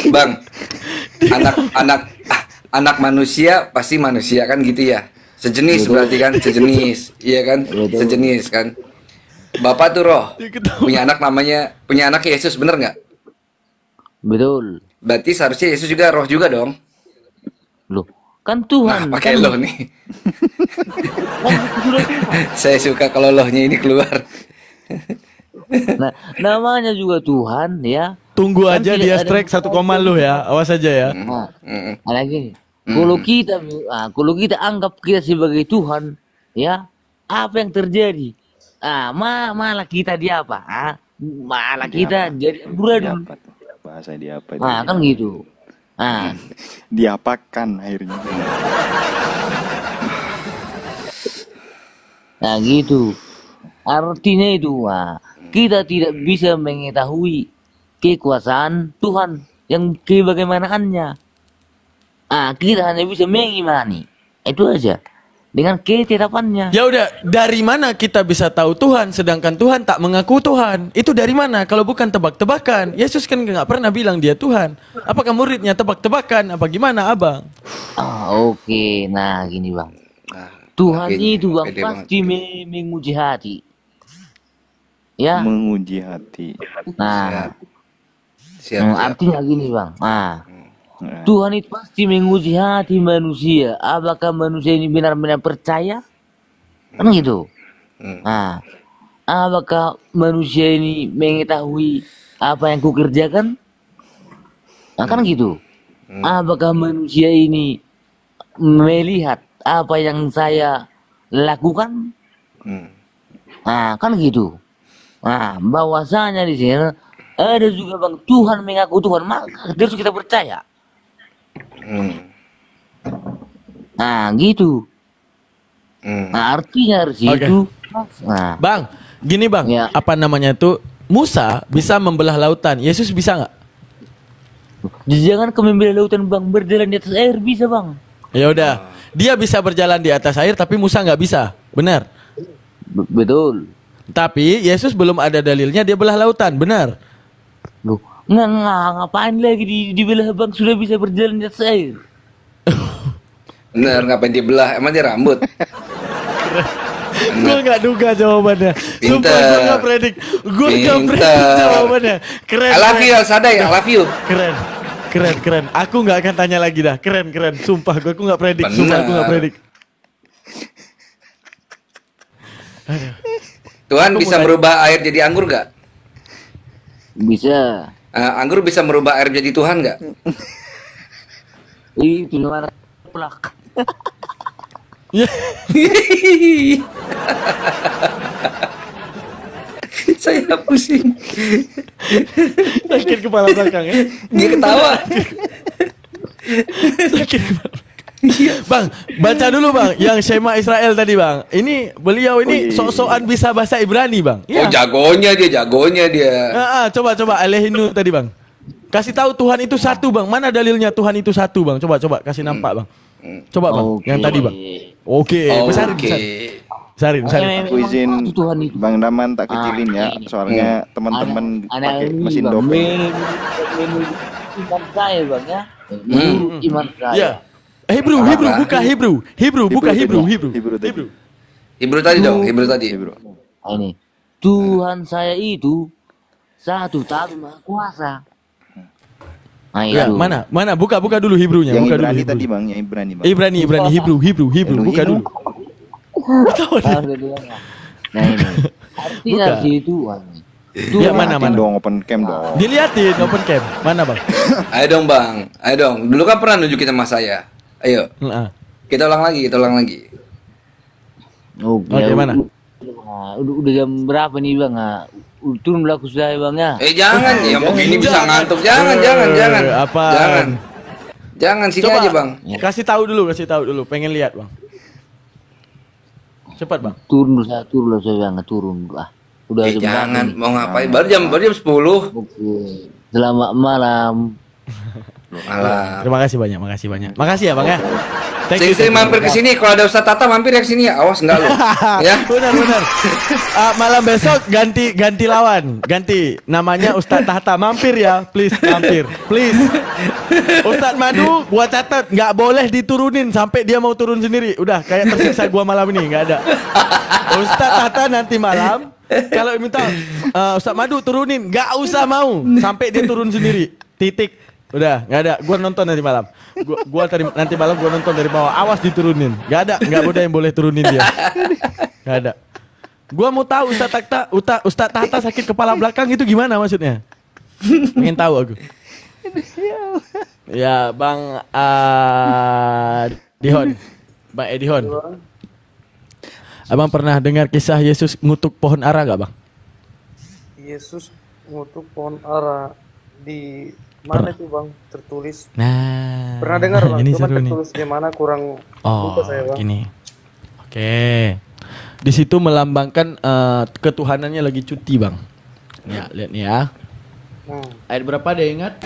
Bang, anak manusia pasti manusia kan gitu ya. Sejenis berarti kan, sejenis. Iya kan? Sejenis kan. Bapak tuh roh. Punya anak Yesus, bener nggak? Betul. Berarti seharusnya Yesus juga roh juga dong. Loh, kan Tuhan. Nah, pakai kan, loh nih. kan sudah Tuhan. Saya suka kalau lohnya ini keluar. Nah, namanya juga Tuhan ya. Tunggu Kan aja tidak dia ada strike yang 1 koma lu ya. Awas aja ya. Nah, lagi. Kalau kita anggap kita sebagai Tuhan, ya, apa yang terjadi? Malah kita di apa? Malah kita jadi amburadul. Diapa tuh? Bahasa diapa? Kan gitu. Diapakan akhirnya. Nah gitu. Artinya itu, kita tidak bisa mengetahui kekuasaan Tuhan yang kebagamanaannya. Kita hanya bisa mengimani. Itu aja. Dengan ketetapannya. Ya udah, dari mana kita bisa tahu Tuhan sedangkan Tuhan tak mengaku Tuhan? Itu dari mana? Kalau bukan tebak-tebakan. Yesus kan nggak pernah bilang dia Tuhan. Apakah muridnya tebak-tebakan? Apa gimana, Abang? Oke. Nah, gini, Bang. Tuhan Oke, itu, Bang, pede pasti menguji hati. Ya. Menguji hati. Nah, Siap. artinya gini, Bang. Tuhan itu pasti menguji hati manusia. Apakah manusia ini benar-benar percaya? Kan gitu. Apakah manusia ini mengetahui apa yang kukerjakan? Kan gitu. Apakah manusia ini melihat apa yang saya lakukan? Kan gitu. Bahwasanya di sini ada juga, Bang, Tuhan mengaku Tuhan, maka harus kita percaya. Gitu. Artinya harus itu. Bang, gini Bang, Ya. apa namanya itu? Musa bisa membelah lautan. Yesus bisa nggak? Jangan kau membelah lautan, Bang, berjalan di atas air bisa, Bang. Ya udah, dia bisa berjalan di atas air tapi Musa nggak bisa. Benar. Betul. Tapi Yesus belum ada dalilnya dia belah lautan. Benar. Loh, ngapain lagi dibelah, Bang, sudah bisa berjalan di atas air. Bener, ngapain dibelah? Emang dia rambut? Gue nggak duga jawabannya. Sumpah gue nggak predik. Gue nggak predik jawabannya. Keren. I love you, Sadai. I love you. Keren. Aku nggak akan tanya lagi dah. Keren. Sumpah aku nggak predik. Sumpah aku nggak predik. Tuhan bisa merubah air jadi anggur nggak? Bisa. Anggur bisa merubah air jadi Tuhan nggak? Itu namanya plak. Saya pusing. Sakit kepala belakang ya. Dia ketawa. Sakit kepala. Bang, baca dulu Bang yang Shema Israel tadi Bang. Ini beliau ini sok-sokan bisa bahasa Ibrani Bang. Oh, jagonya dia. Coba Alehinu tadi Bang. Kasih tahu Tuhan itu satu Bang. Mana dalilnya Tuhan itu satu Bang? Coba kasih nampak Bang. Coba Bang, yang tadi Bang. Oke. Besarin. Aku izin Bang Daman tak kecilin ya. Soalnya teman-teman pakai mesin dopeng. Iman saya, Bang, ya. Iman saya. Ya. Hebrew buka Hebrew. Hebrew tadi dong, Hebrew tadi. Ini Tuhan saya itu satu tapi maha kuasa. Ya, mana? Buka dulu Hebrew-nya. Yang Buka Ibrani dulu tadi Bang, yang Ibrani Bang. Ibrani, Hebrew. Buka dulu. Nah ini artinya itu. Ya mana? Dong open cam dong. Diliatin open cam. Mana Bang? Ayo dong Bang, Dulu kan pernah nunjukin sama saya. Ayo. Kita ulang lagi. Oke, mana? Udah jam berapa nih Bang? Turun berlaku sudah Bang ya. Jangan ya, begini bisa ngantuk. Jangan. Apa? Jangan sini Coba, aja Bang. Kasih tahu dulu. Pengen lihat Bang. Cepat Bang. Turun saya Bang, turun. Udah jam jangan berapa nih? mau ngapain? Baru jam 10 Oke. Selamat malam. malam. Terima kasih banyak, makasih banyak. Makasih ya Bang ya. Thank you, Sering-sering thank you. mampir ke sini. Kalau ada Ustadz Tata mampir ya ke sini ya. Awas enggak lo. Ya. Benar. Malam besok ganti lawan, ganti namanya Ustadz Tahta, mampir ya, please mampir, please. Ustadz Madu, gua catat nggak boleh diturunin sampai dia mau turun sendiri. Udah kayak tersiksa gua malam ini, nggak ada. Ustadz Tahta nanti malam kalau minta Ustadz Madu turunin, nggak usah mau sampai dia turun sendiri. Titik. Udah, nggak ada. Gua nonton nanti malam. Nanti malam gua nonton dari bawah. Awas diturunin. Nggak ada yang boleh turunin dia. Nggak ada. Gua mau tahu Ustadz Tahta sakit kepala belakang itu gimana maksudnya? Pengen tahu aku. Ya, Bang Dihon. Bang Edihon. Abang pernah dengar kisah Yesus ngutuk pohon ara gak, Bang? Yesus ngutuk pohon ara di mana itu Bang tertulis? Nah, Pernah dengar Bang? ini Cuma seru nih. tertulis di mana kurang Oh, lupa saya Bang. gini. Oke. Di situ melambangkan ketuhanannya lagi cuti, Bang. Ya, lihat nih ya. Ayat berapa ada ingat?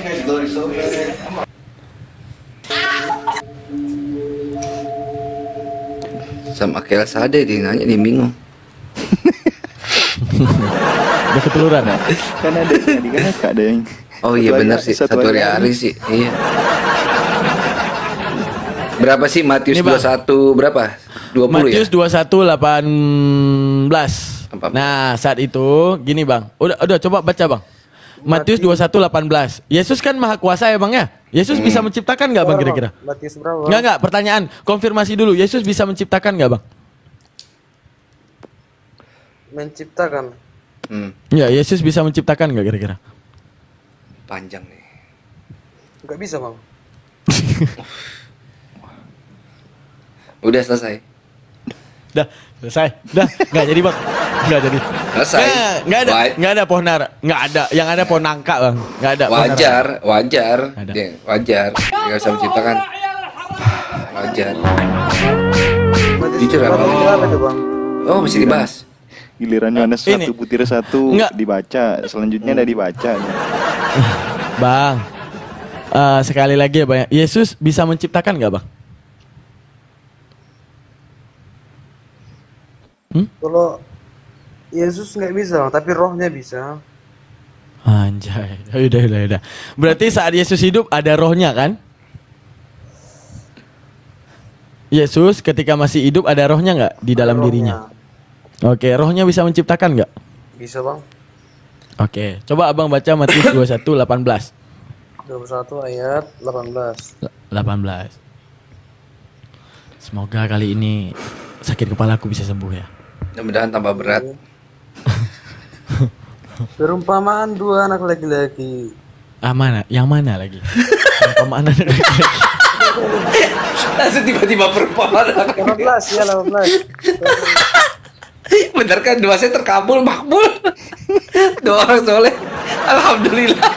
Sama kayak Sade dia nanya dia bingung. Udah ketuluran ya? Kan ada tadi kan ada yang Oh iya benar sih, satu hari sih. Iya. Berapa sih Matius Ini, Bang. 21 berapa? 20 Matius ya? 21:18. Nah, saat itu gini, Bang. Udah coba baca, Bang. Matius 21:18. Yesus kan maha kuasa ya, Bang ya? Yesus bisa menciptakan nggak, Bang, kira-kira? Matius berapa? Enggak, pertanyaan. Konfirmasi dulu. Yesus bisa menciptakan nggak, Bang? Menciptakan. Ya, Yesus bisa menciptakan nggak kira-kira? Panjang nih. Enggak bisa Bang. Udah selesai. Dah, selesai. Dah, nggak jadi, Bang. Nggak jadi. Selesai. Nggak ada pohon ara. Nggak ada. Yang ada pohon nangka, Bang. Nggak ada. pohon ara. Wajar. Ada. Dia, wajar. Dia bisa menciptakan. Wajar. Matius Jujur apa? berapa itu Bang? Oh, masih dibahas. giliran Yohanes Ini. 1 butir 1 Enggak. dibaca, selanjutnya udah dibaca. Bang, sekali lagi ya, Bang. Yesus bisa menciptakan nggak, Bang? Kalau Yesus nggak bisa Bang, tapi rohnya bisa. Anjay, udah. Berarti saat Yesus hidup ada rohnya kan? Yesus ketika masih hidup ada rohnya nggak di dalam Rohnya. dirinya? Oke, rohnya bisa menciptakan nggak? Bisa Bang. Oke, coba abang baca Matius 21:18. 21 ayat 18. 18. Semoga kali ini sakit kepala aku bisa sembuh ya. Mudah-mudahan tambah berat. Perumpamaan dua anak laki-laki. Mana? Yang mana lagi? Perumpamaan anak laki-laki. Langsung tiba-tiba perumpamaan. 18 ya 18. Bener kan doa saya terkabul, makbul. Doa orang soleh. Alhamdulillah.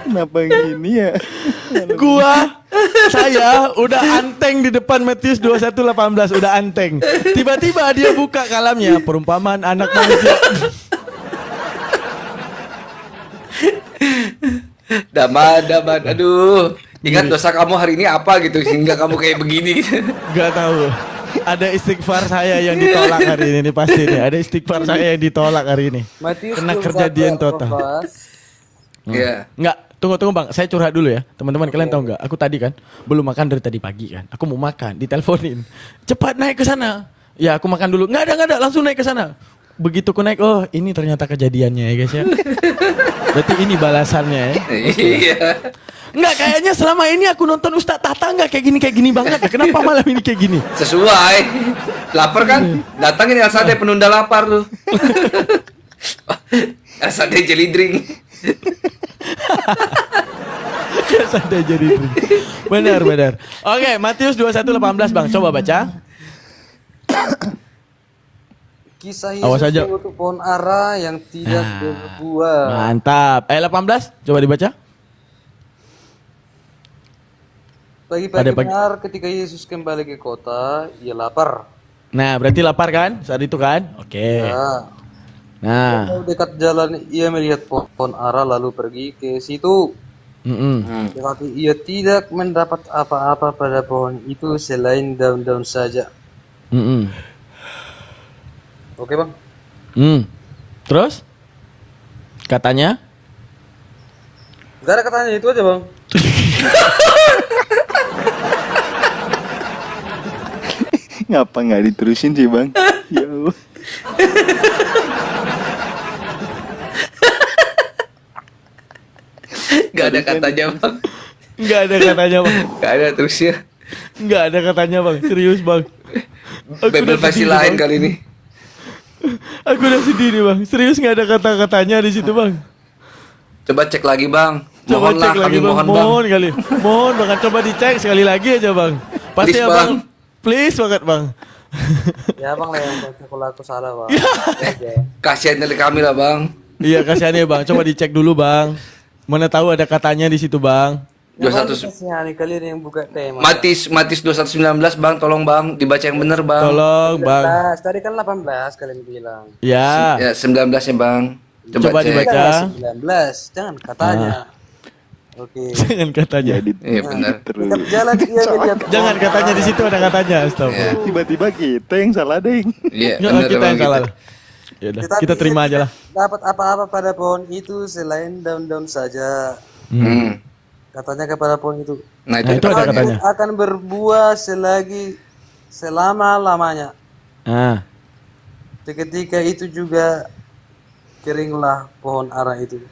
Kenapa gini ya? Saya udah anteng di depan Matius 21:18, udah anteng. Tiba-tiba dia buka kalamnya, perumpamaan anak manusia. Daman. Aduh. Ingat dosa kamu hari ini apa gitu sehingga kamu kayak begini. Gak tahu. Ada istighfar saya yang ditolak hari ini nih pasti nih. Ada istighfar saya yang ditolak hari ini. Matius Kena kejadian total. Iya. Enggak, tunggu Bang. Saya curhat dulu ya. Teman-teman kalian tahu nggak? Aku tadi kan belum makan dari tadi pagi kan. Aku mau makan, diteleponin. Cepat naik ke sana. Ya, aku makan dulu. Nggak ada, langsung naik ke sana. Begitu aku naik, oh ini ternyata kejadiannya ya guys ya. Berarti ini balasannya ya. Iya. Enggak, kayaknya selama ini aku nonton Ustadz Tahta nggak kayak gini banget ya. Kenapa malam ini kayak gini? Sesuai. Lapar kan? Datangin Elsade penunda lapar tuh. Elsade jelly drink. Santai jadi drink. Benar. Oke, Matius 21:18 Bang, coba baca. Kisah Awas Yesus aja. mengutuk pohon ara yang tidak berbuah. Mantap. Ayat 18, coba dibaca. Pagi-pagi benar ketika Yesus kembali ke kota, ia lapar. Nah, berarti lapar kan saat itu kan? Oke. Ya. Nah, Kalau dekat jalan ia melihat pohon ara lalu pergi ke situ. Tetapi ia tidak mendapat apa-apa pada pohon itu selain daun-daun saja. Oke bang. Terus? Katanya? Gak ada katanya, itu aja bang. Ngapa nggak diterusin sih bang? Ya Allah. Gak ada katanya bang. Nggak ada katanya bang. Gak ada terus ya. Nggak ada katanya bang. Serius bang. Bible versi lain kali ini. Aku udah sedih nih bang. Serius nggak ada kata-katanya di situ bang. Coba cek lagi bang. Coba Mohonlah cek lagi kami bang. mohon bang. Mohon kali. Mohon banget, coba dicek sekali lagi aja bang. Pasti Please, ya bang. Bang. Please banget bang. Ya bang lah yang baca kalau aku salah bang. Kasihan dari kami lah bang. Iya kasihan ya bang. Coba dicek dulu bang. Mana tahu ada katanya di situ bang. 200 Kasihani kalian yang buka tema. Matis 219 bang, tolong bang dibaca yang bener bang. Tolong bang. 19, tadi kan 18 kalian bilang. Ya. Ya 19 ya bang. Coba cek. dibaca. Jangan 19, jangan katanya. Oke. Jangan katanya. Iya benar. Terus Dekat jalan ia melihat Jangan katanya di situ ada katanya. Astagfirullah. tiba-tiba kita yang salah deng. Iya Nggak, benar kita bang, yang salah. gitu. Ya udah, Tetapi kita terima ia aja lah. tidak dapat apa-apa pada pohon itu selain daun-daun saja. Katanya kepada pohon itu. Nah Nah, itu, itu ada "Aku katanya. akan berbuah selama-lamanya. Ah. Seketika itu juga keringlah pohon ara itu."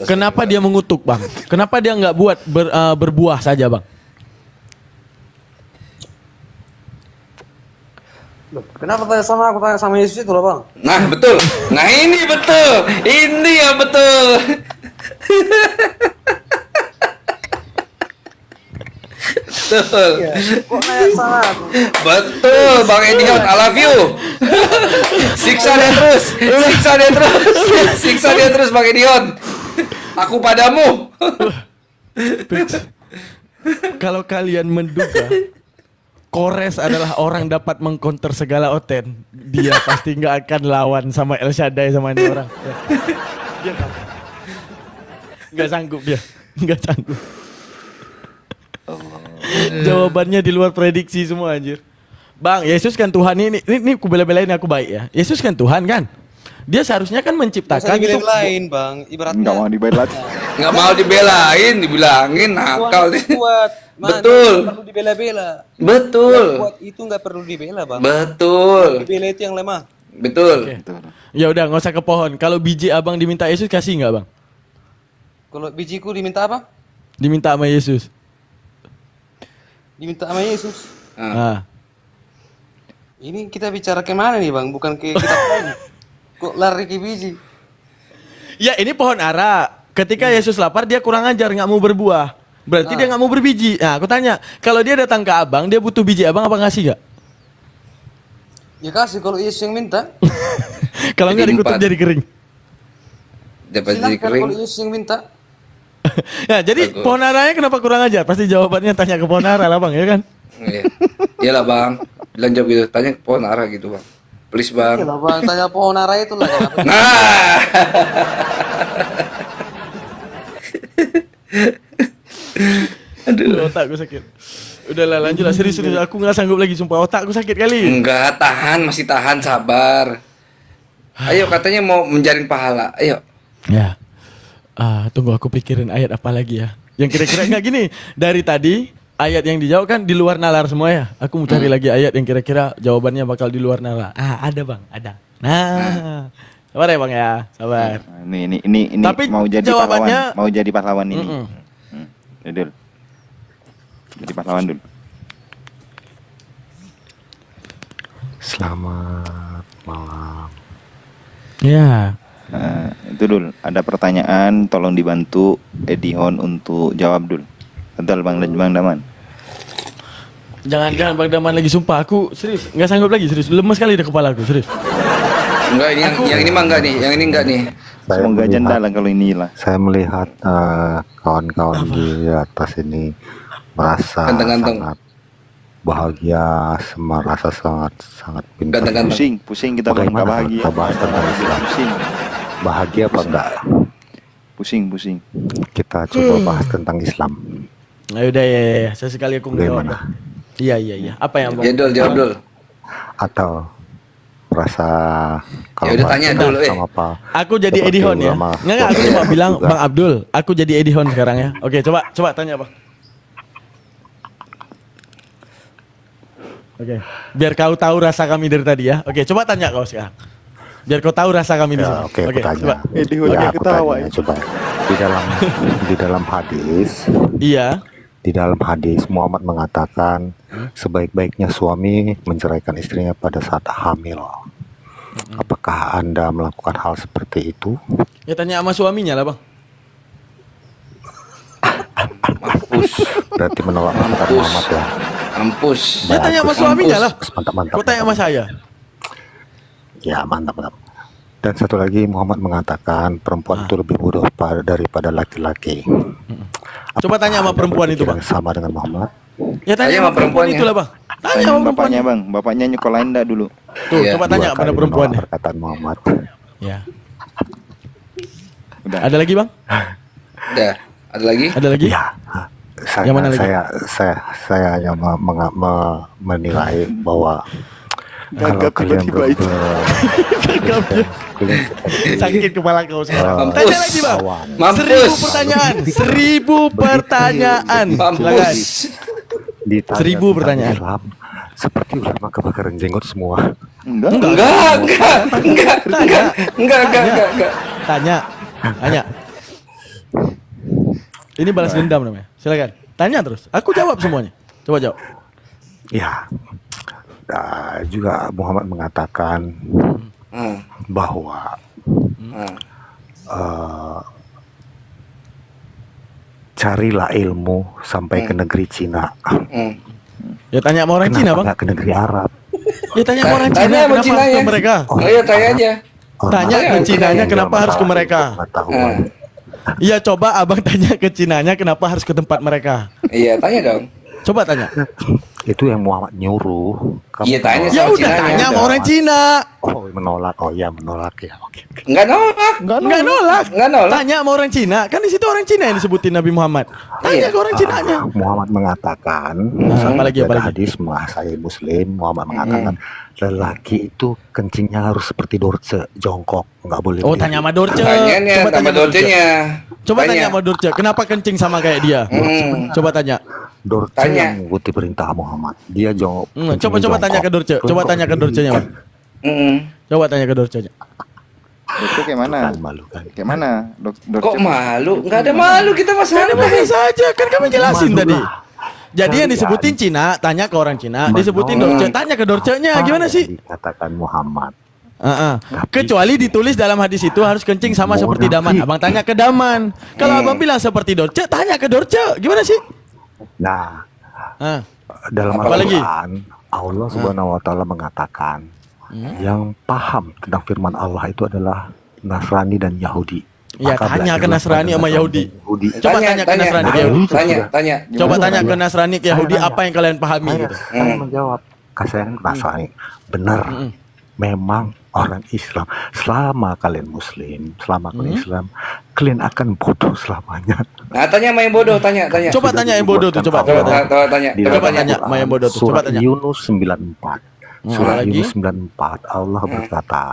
Kenapa dia mengutuk bang? Kenapa dia nggak buat berbuah saja bang? Loh, kenapa tanya sama aku, tanya sama Yesus itu loh bang? Nah betul. Nah ini betul. Ini yang betul. Betul. Kok nanya sama aku? Betul Bang Edion, I love you. Siksa dia terus. Siksa dia terus. Siksa dia terus Bang Edion. Aku padamu. Kalau kalian menduga Kores adalah orang dapat mengcounter segala oten, dia pasti nggak akan lawan sama El Shaddai sama ini orang. Dia nggak sanggup dia, nggak sanggup. Jawabannya di luar prediksi semua anjir. Bang, Yesus kan Tuhan ini aku bela-belain aku baik ya. Yesus kan Tuhan kan. Dia seharusnya kan menciptakan itu. lain bang, ibaratnya. Nggak mau dibela. Nggak mau dibelain, dibilangin nakal. Kuat, Betul. perlu dibela-bela. Betul. Kuat itu nggak perlu dibela bang. Betul. Dibela itu yang lemah. Betul. Oke. Ya udah nggak usah ke pohon. Kalau biji abang diminta Yesus kasih nggak bang? Kalau bijiku diminta apa? Diminta sama Yesus. Diminta sama Yesus. Ah. Ini kita bicara ke mana nih bang? Bukan ke kitab lain. Kok lari ke biji? Ya ini pohon ara. Ketika Yesus lapar dia kurang ajar nggak mau berbuah. Berarti dia nggak mau berbiji. Nah aku tanya, kalau dia datang ke abang, dia butuh biji abang apa ngasih nggak? Ya kasih kalau Yesus yang minta. Kalau nggak Jadi dikutuk empat. jadi kering. Dapat jadi Silakan kering. kalau Yesus yang minta. Ya jadi Bagus. pohon aranya kenapa kurang ajar? Pasti jawabannya tanya ke pohon ara lah bang, ya kan? Iya. Iyalah bang. Bilang jawab gitu. Tanya ke pohon arah gitu bang. Please bang. Iya lah bang, tanya pohon ara itu lah. Kenapa? Nah. Aduh, otakku sakit. Udahlah lanjut lah, serius. Aku nggak sanggup lagi, sumpah otakku sakit kali. Enggak, tahan, masih tahan, sabar. Ayo katanya mau menjaring pahala. Ayo. Ya. Tunggu aku pikirin ayat apa lagi ya. Yang kira-kira nggak gini. Dari tadi ayat yang dijawab kan di luar nalar semua ya. Aku mau cari lagi ayat yang kira-kira jawabannya bakal di luar nalar. Ada bang, ada. Nah, sabar ya bang ya, sabar. Ini Tapi mau jadi jawabannya- pahlawan, mau jadi pahlawan ini. Mm-mm. Ya, Dul. Jadi pahlawan dulu. Selamat malam. Ya. Nah, itu Dul, ada pertanyaan, tolong dibantu Edihon untuk jawab Dul. Betul Bang Daman. Jangan Bang Daman lagi, sumpah aku serius nggak sanggup lagi, serius lemes sekali di kepala aku, serius. Enggak, ini yang ini mah enggak nih. Yang ini enggak nih. Semoga janda lah kalau ini lah. Saya melihat kawan-kawan di atas ini merasa Ganteng-ganteng. sangat bahagia, merasa sangat pintar. Ganteng-ganteng. Pusing kita bang, nggak bahagia. Kita bahas tentang Islam. Pusing, Bahagia apa enggak? pusing. Kita coba bahas tentang Islam. Ayo udah ya. Sesekali aku menjawab. Bagaimana? Iya. Apa yang Ya Dul, jawab Dul. Atau rasa Ya udah tanya dulu, sama apa? Aku jadi seperti Eddie Hon ya. ulama Enggak, aku cuma bilang juga. Bang Abdul, aku jadi Eddie Hon sekarang ya. Oke, coba tanya Bang. Oke, biar kau tahu rasa kami dari tadi ya. Oke, coba tanya kau sekarang. Biar kau tahu rasa kami di Ya, sini. oke, aku tanya. coba. Eddie Hon yang aku ketawa tanya, ya. coba. Di dalam hadis, Iya. di dalam hadis Muhammad mengatakan sebaik-baiknya suami menceraikan istrinya pada saat hamil. Apakah Anda melakukan hal seperti itu? Ya tanya sama suaminya lah, Bang. Berarti menolak kata Muhammad ya. Mampus. Ya tanya sama suaminya lah. Mantap. Kau tanya sama saya. Ya, mantap. Dan satu lagi Muhammad mengatakan perempuan itu lebih bodoh daripada laki-laki. Coba tanya sama Anda perempuan itu, berpikiran Bang. Sama dengan Muhammad. Ya tanya sama perempuan itu lah, Bang. Tanya sama Bapaknya perempuannya. bang, bapaknya nyekolahin dah dulu. Tuh, Iya. coba tanya Dua kepada kali perempuannya. menolak perkataan Muhammad. Ya. Udah. Ada lagi, Bang? Udah. Ada lagi? Ada lagi? Ya, Yang mana lagi? saya hanya menilai bahwa Gagap tiba-tiba itu. Sakit kepala kau sekarang. Mampus. Tanya lagi, Bang. Mampus. 1000 pertanyaan. 1000 pertanyaan. Silakan. Mampus. 1000 pertanyaan. Islam, seperti ulama kebakaran jenggot semua. Enggak. Enggak. Tanya. Ini balas dendam namanya. Silakan. Tanya terus. Aku jawab semuanya. Coba jawab. Ya, juga Muhammad mengatakan bahwa carilah ilmu sampai ke negeri Cina. Ya tanya sama orang Cina, Kenapa Bang. nggak ke negeri Arab? Ya tanya sama orang Tanya Cina sama kenapa harus Cinanya. ke mereka. Ayo tanya aja. Tanya ke Cinanya kenapa harus ke mereka. Pengetahuan. Iya, coba Abang tanya ke Cinanya kenapa harus ke tempat mereka. Iya, tanya dong. Coba tanya. Itu yang Muhammad nyuruh. Kamu Iya, tanya menolak. Ya sama udah Cinanya. tanya sama orang Cina. Oh, menolak. Oh ya, menolak ya. Oke. Enggak nolak. Enggak nolak. Enggak nolak. Tanya sama orang Cina. Kan di situ orang Cina yang disebutin Nabi Muhammad. Tanya Iya. ke orang Cinanya. Muhammad mengatakan, apalagi? ada hadis Sahih Muslim, Muhammad mengatakan lelaki itu kencingnya harus seperti dorce, jongkok, nggak boleh. Oh, berdiri. tanya sama Dorce. Tanyanya Coba sama tanya sama docenya. Coba tanya sama Dorce. Kenapa kencing sama kayak dia? Coba tanya. Dorce Tanya. yang mengikuti perintah Muhammad. Dia jongkok. Coba tanya ke Dorce. Coba tanya ke Dorcenya, Bang. Coba tanya ke Dorcenya. Itu kayak mana? Kan malu kan. Kayak mana? Kok malu? Enggak ada malu, kita mah santai. Saja kan kami jelasin Malu tadi. lah. Jadi yang disebutin Cina, tanya ke orang Cina, disebutin Dorce, tanya ke Dorcenya, gimana sih? Dikatakan Muhammad. Kecuali ditulis dalam hadis itu harus kencing sama seperti Daman. Abang tanya ke Daman. Kalau abang bilang seperti Dorce, tanya ke Dorce, gimana sih? Nah, Ah, dalam Apa lagi? Al-Quran, Allah Subhanahu Wa Taala mengatakan yang paham tentang firman Allah itu adalah Nasrani dan Yahudi. Ya, Maka tanya ke belajarlah Nasrani pada sama Yahudi. Yahudi. Coba tanya ke Nasrani ke Yahudi. Tanya. Coba tanya ke Nasrani ke Yahudi Saya apa yang kalian pahami gitu. Saya menjawab, saya Nasrani. Benar, memang orang Islam. Selama kalian Muslim, selama kalian Islam, kalian akan bodoh selamanya. Nah, tanya sama yang bodoh, tanya. Coba tanya yang bodoh tuh, coba tanya. Tanya. Di Coba dalam tanya Al-Quran, sama yang bodoh tuh, coba Surah tanya. Yunus 94. Surah lagi? Yunus 94 Allah berkata,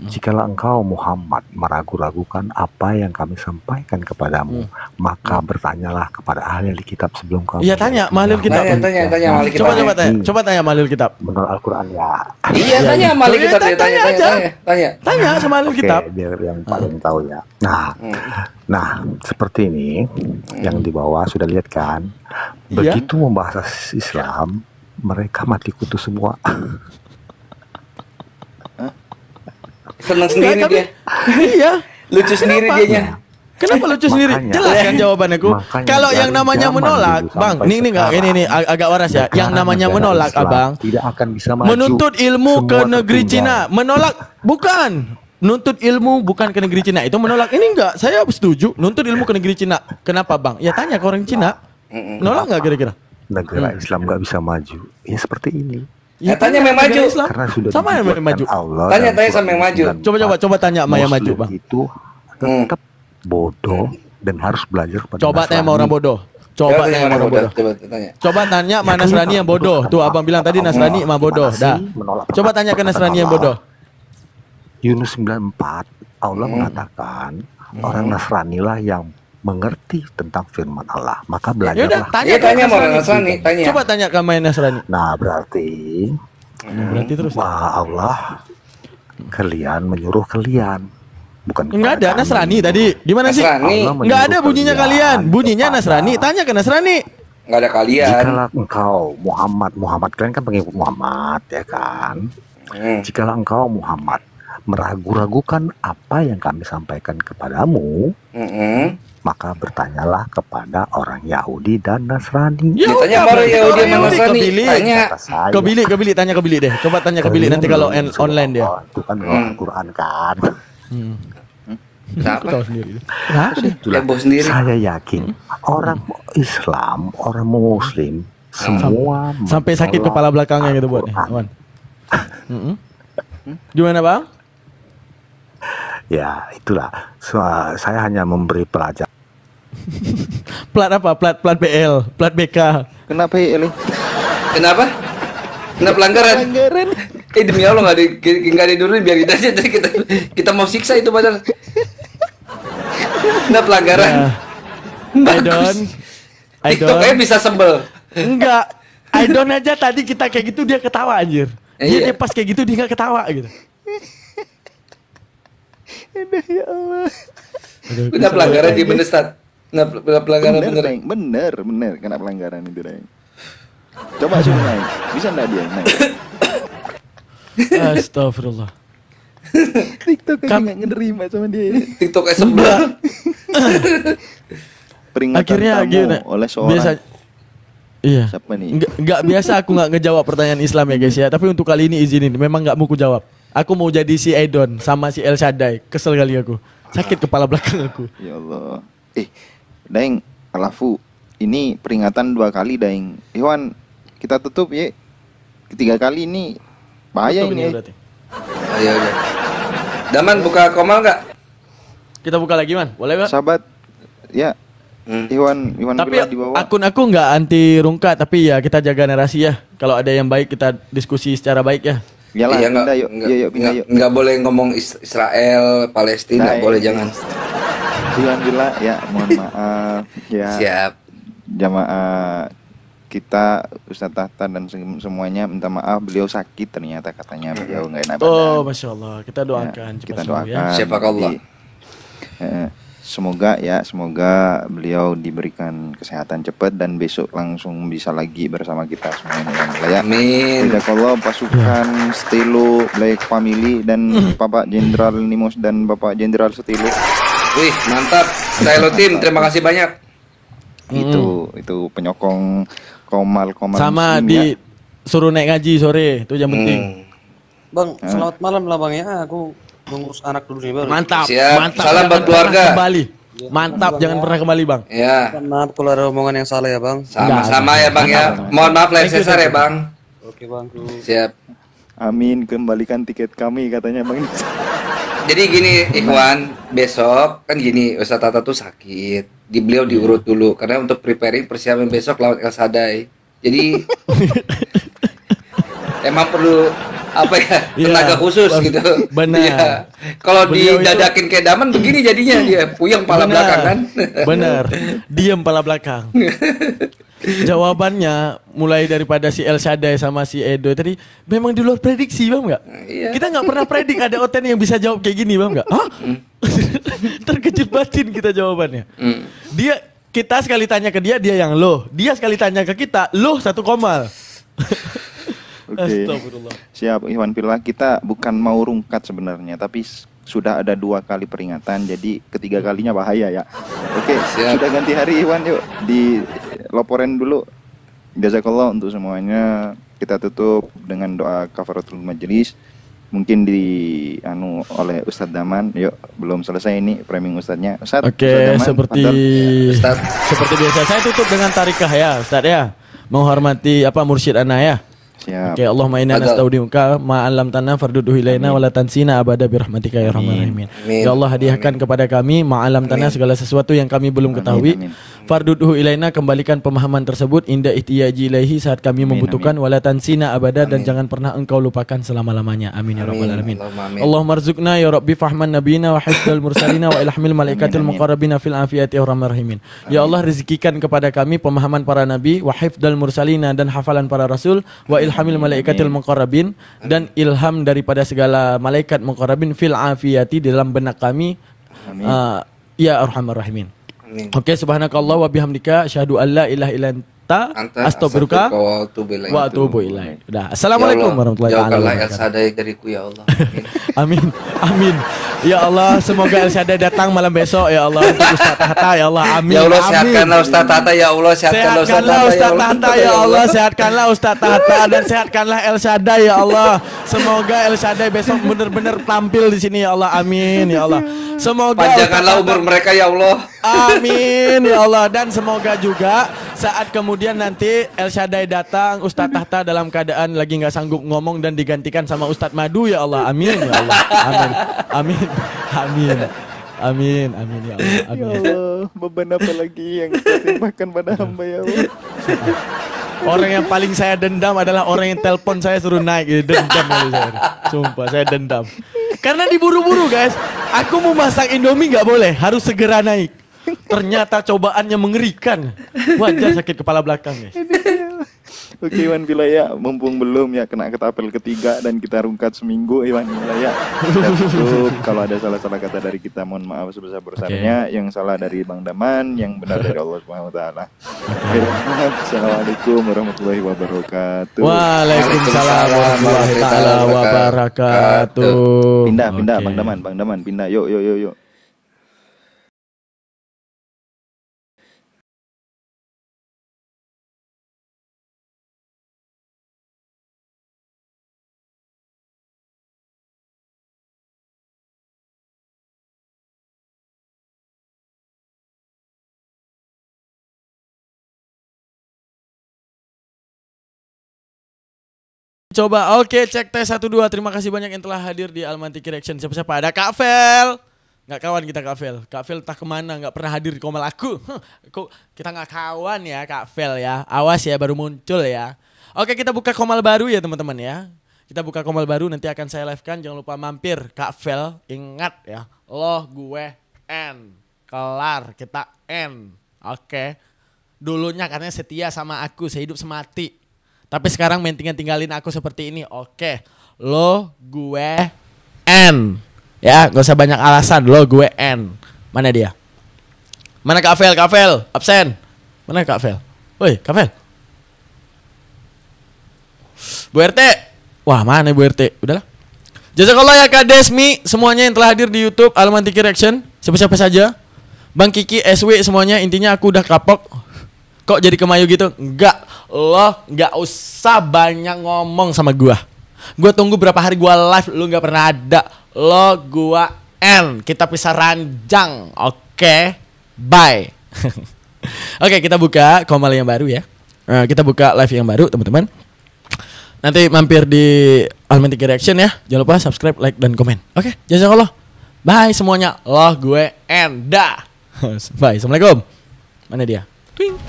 jikalau engkau Muhammad meragu-ragukan apa yang kami sampaikan kepadamu, maka bertanyalah kepada ahli kitab sebelum kamu. Iya, tanya sama ahli kitab. Tanya sama ahli kitab. Coba tanya sama ahli kitab. Menurut Al-Quran ya. Iya, tanya sama ahli kitab. Tanya aja. Tanya. Tanya sama ahli Oke, kitab. biar yang paling tahu ya. Nah, seperti ini yang di bawah sudah lihat kan? Iya. Begitu membahas Islam, mereka mati kutu semua. Senang sendiri Enggak, dia. Iya. Lucu sendiri Kenapa? dianya. Kenapa lucu sendiri? Makanya. Jelaskan jawabanku. Makanya Kalau yang dari namanya zaman menolak, dulu Bang, sampai ini enggak sekarang, ini agak waras ya. Yang negara namanya negara menolak, Islam Abang, tidak akan bisa maju. menuntut ilmu Semua ke negeri tertinggal. Cina. Menolak bukan. Nuntut ilmu bukan ke negeri Cina. Itu menolak. Ini enggak. Saya setuju nuntut ilmu ke negeri Cina. Kenapa, Bang? Ya tanya ke orang Cina. Menolak enggak kira-kira? negara Islam nggak bisa maju? Ya seperti ini. Ya, tanya yang maju. Karena sudah sama yang maju. Allah. Tanya sama yang maju. Coba tanya sama yang maju, Bang. Itu tetap bodoh dan harus belajar pada Coba tanya sama orang bodoh. Coba tanya sama orang bodoh. Coba tanya mana Nasrani yang bodoh. Tuh abang bilang tadi Nasrani mah bodoh. Dah. Coba tanya ke Nasrani yang bodoh. Yunus 94 Allah mengatakan orang Nasrani lah yang mengerti tentang firman Allah. Maka belajarlah. Tanya sama orang Nasrani. Tanya. Coba tanya ke main Nasrani. Nah berarti terus. Allah kalian menyuruh kalian. Bukan enggak ada kami. Nasrani tadi. Gimana sih? Enggak ada bunyinya kalian. Bunyinya Nasrani. Tanya ke Nasrani. Enggak ada kalian. Jikalau engkau Muhammad kalian kan pengikut Muhammad ya kan? Jikalau engkau Muhammad meragu-ragukan apa yang kami sampaikan kepadamu, maka bertanyalah kepada orang Yahudi dan Nasrani. Ya, tanya orang Yahudi dan Nasrani. Tanya. Ke Billy, tanya ke Billy deh. Coba tanya ke Billy nanti kalau online dia. Itu kan Al-Quran kan. Kenapa? Tahu sendiri. Saya yakin orang Islam, orang Muslim, semua sampai sakit kepala belakangnya gitu buat nih. Gimana Bang? Ya itulah. Saya hanya memberi pelajaran. Plat apa? Plat BL, plat BK. Kenapa ini? Kenapa? Kena pelanggaran. Demi Allah nggak didurin biar kita aja. Kita mau siksa itu padahal. Kena pelanggaran. I don't. TikToknya bisa sebel. Enggak. I don't aja tadi kita kayak gitu dia ketawa anjir. Dia pas kayak gitu dia nggak ketawa gitu. Ya Allah. Kena pelanggaran di bener Stat. Kena pelanggaran bener. Bener. Kena pelanggaran itu deh. Coba suruh naik. Bisa enggak dia naik? Astagfirullah. TikTok aja nggak nerima sama dia. TikToknya sebel. Peringatan akhirnya tamu gini, oleh seorang. Biasa, iya. Siapa nih? Nggak biasa aku nggak ngejawab pertanyaan Islam ya guys ya. Tapi untuk kali ini izinin. Memang nggak mau ku jawab. Aku mau jadi si Edon sama si El Shaddai. Kesel kali aku. Sakit kepala belakang aku. Ya Allah. Daeng, Alafu. Ini peringatan 2 kali Daeng. Iwan, kita tutup ya. Ketiga kali ini bahaya Tutup ini. Ayo. Daman buka komal nggak? Kita buka lagi man. Boleh Pak? Sahabat, ya. Iwan tapi di bawah. akun aku nggak anti rungka. Tapi ya kita jaga narasi ya. Kalau ada yang baik kita diskusi secara baik ya. Iyalah, Iya, pindah yuk. Nggak boleh ngomong Israel, Palestina, nggak boleh jangan. Iwan bila ya, mohon maaf ya. Siap. Jamaah kita Ustadz Tahta dan semuanya minta maaf, beliau sakit ternyata katanya beliau nggak enak badan. Oh, Masya Allah. Kita doakan Ya, cepat kita sembuh doakan. ya. Syafakallah. Semoga beliau diberikan kesehatan cepat dan besok langsung bisa lagi bersama kita semuanya ya. Amin. Jazakallah pasukan Stilo Black Family dan Bapak Jenderal Nimos dan Bapak Jenderal Stilo. Wih, mantap. Stylo Team, terima kasih banyak. Itu penyokong komal Sama muslim, di ya. suruh naik ngaji sore. Itu yang penting. Bang, selamat malam lah Bang ya. Aku mengurus anak dulu nih Bang. Mantap. Siap. Mantap. Salam Jangan buat keluarga. pernah Kembali. Mantap, jangan pernah kembali Bang. Ya. Maaf kalau ada omongan yang salah ya Bang. Sama-sama ya Bang ya. Mohon maaf lahir sesar ya Bang. Oke Bang. Siap. Amin, kembalikan tiket kami katanya Bang. Jadi gini Ikhwan, besok kan gini Ustadz Tata tuh sakit. Beliau diurut dulu karena untuk preparing persiapan besok lawan El Shaddai. Jadi emang perlu apa ya, tenaga khusus gitu. Benar. Ya. Kalau Beliau didadakin kayak Daman begini jadinya dia puyeng pala belakang kan. Bener. Diam pala belakang. Jawabannya mulai daripada si El Shaddai sama si Edo tadi memang di luar prediksi Bang nggak? Iya. Kita nggak pernah predik ada Oten yang bisa jawab kayak gini Bang nggak? Hah? Terkejut batin kita jawabannya. Kita sekali tanya ke dia yang loh. Dia sekali tanya ke kita loh satu komal. Oke. Siap Iwan Pillah, kita bukan mau rungkat sebenarnya, tapi sudah ada 2 kali peringatan, jadi ketiga kalinya bahaya ya. Oke, sudah ganti hari Iwan, yuk di laporan dulu. Jazakallah untuk semuanya. Kita tutup dengan doa kafaratul majelis. Mungkin oleh Ustadz Daman. Yuk, belum selesai ini framing Ustadznya. Oke, seperti biasa saya tutup dengan tarikah ya Ustadz ya. menghormati mursyid ana ya. Siap. Oke, Allahumma inna nastaudimuka ma 'allamtana farduduhu ilaina wa la tansina abada bi rahmatika ya arhamar rahimin. Ya Allah, hadiahkan kepada kami ma 'allamtana segala sesuatu yang kami belum ketahui. Farduduhu ilaina, kembalikan pemahaman tersebut inda ihtiyaji ilaihi, saat kami membutuhkan, wa la tansina abada, dan jangan pernah engkau lupakan selama-lamanya. Amin ya rabbal alamin. Allahumma rzuqna ya rabbi fahman nabiyina wa hifdzal mursalina wa ilhamil malaikatil muqarrabina fil afiyati ya arhamar rahimin. Ya Allah, rezekikan kepada kami pemahaman para nabi, wa hifdzal mursalina, dan hafalan para rasul, wa ilhamil malaikatil muqarrabin, dan ilham daripada segala malaikat muqarrabin fil afiyati, di dalam benak kami. Ya arhamar rahimin. Oke, subhanakallah wa bihamdika asyhadu an la ilaha illa anta astaghfiruka wa atubu ilaik. Udah. Assalamualaikum warahmatullahi wabarakatuh. Jauhkanlah El Shaddai dariku ya Allah. Amin. Amin. Ya Allah, semoga El Shaddai datang malam besok ya Allah untuk Ustaz Tahta ya Allah. Amin. Ya Allah, sehatkanlah Ustaz Tahta ya Allah, sehatkanlah Ustaz Tahta ya Allah, sehatkanlah Ustaz Tahta dan sehatkanlah El Shaddai ya Allah. Semoga El Shaddai besok benar-benar tampil di sini ya Allah. Amin ya Allah. Semoga panjangkanlah umur mereka ya Allah. Amin ya Allah. Dan semoga juga saat kemudian nanti El Shaddai datang, Ustaz Tahta dalam keadaan lagi nggak sanggup ngomong dan digantikan sama Ustaz Madu ya Allah. Amin ya Allah. Amin. Amin. Amin. Amin. Amin ya Allah. Amin. Ya Allah, beban apa lagi yang kita timpakan pada hamba ya Allah. Orang yang paling saya dendam adalah orang yang telepon saya suruh naik. Dendam oleh saya. Sumpah, saya dendam. Karena diburu-buru guys. Aku mau masak Indomie nggak boleh, harus segera naik. Ternyata cobaannya mengerikan. Wajar sakit kepala belakang guys. Oke Iwan Pilaya, mumpung belum ya kena ketapel ketiga dan kita rungkat seminggu Iwan Pilaya. Kalau ada salah-salah kata dari kita mohon maaf sebesar-besarnya. Yang salah dari Bang Daman, yang benar dari Allah Subhanahu wa taala. Assalamualaikum warahmatullahi wabarakatuh. Waalaikumsalam warahmatullahi wabarakatuh. Pindah Bang Daman pindah. Yuk. Coba, oke, cek tes 1 2. Terima kasih banyak yang telah hadir di Almantiki Reaction. Siapa-siapa? Ada Kak Vel. Nggak kawan kita Kak Vel. Kak Vel entah kemana, nggak pernah hadir di Komal aku. Kok kita nggak kawan ya Kak Vel ya. Awas ya, baru muncul ya. Oke, kita buka Komal baru ya teman-teman ya. Kita buka Komal baru, nanti akan saya live-kan. Jangan lupa mampir Kak Vel. Ingat ya, lo gue N. Kelar, kita N. Oke. Dulunya katanya setia sama aku, sehidup semati. Tapi sekarang tinggalin aku seperti ini. Oke. Lo gue N. Ya, gak usah banyak alasan. Lo gue N. Mana dia? Mana Kak Vel? Kak Vel, absen. Mana Kak Vel? Woi, Kak Vel. Bu RT. Wah, mana Bu RT? Udahlah. Jazakallah ya Kak Desmi, semuanya yang telah hadir di YouTube Almantiki Reaction. Siapa-siapa saja. Bang Kiki, SW semuanya, intinya aku udah kapok. Kok jadi kemayu gitu? Enggak. Lo nggak usah banyak ngomong sama gua. Gua tunggu berapa hari gua live, lu nggak pernah ada. Lo gua N, kita pisah ranjang. Oke, bye. Oke, kita buka Komal yang baru ya. Kita buka live yang baru teman-teman. Nanti mampir di Almantiki Reaction ya. Jangan lupa subscribe, like, dan komen. Oke, jazakallah. Bye semuanya. Lo gue N, dah. Bye, assalamualaikum. Mana dia? Twing.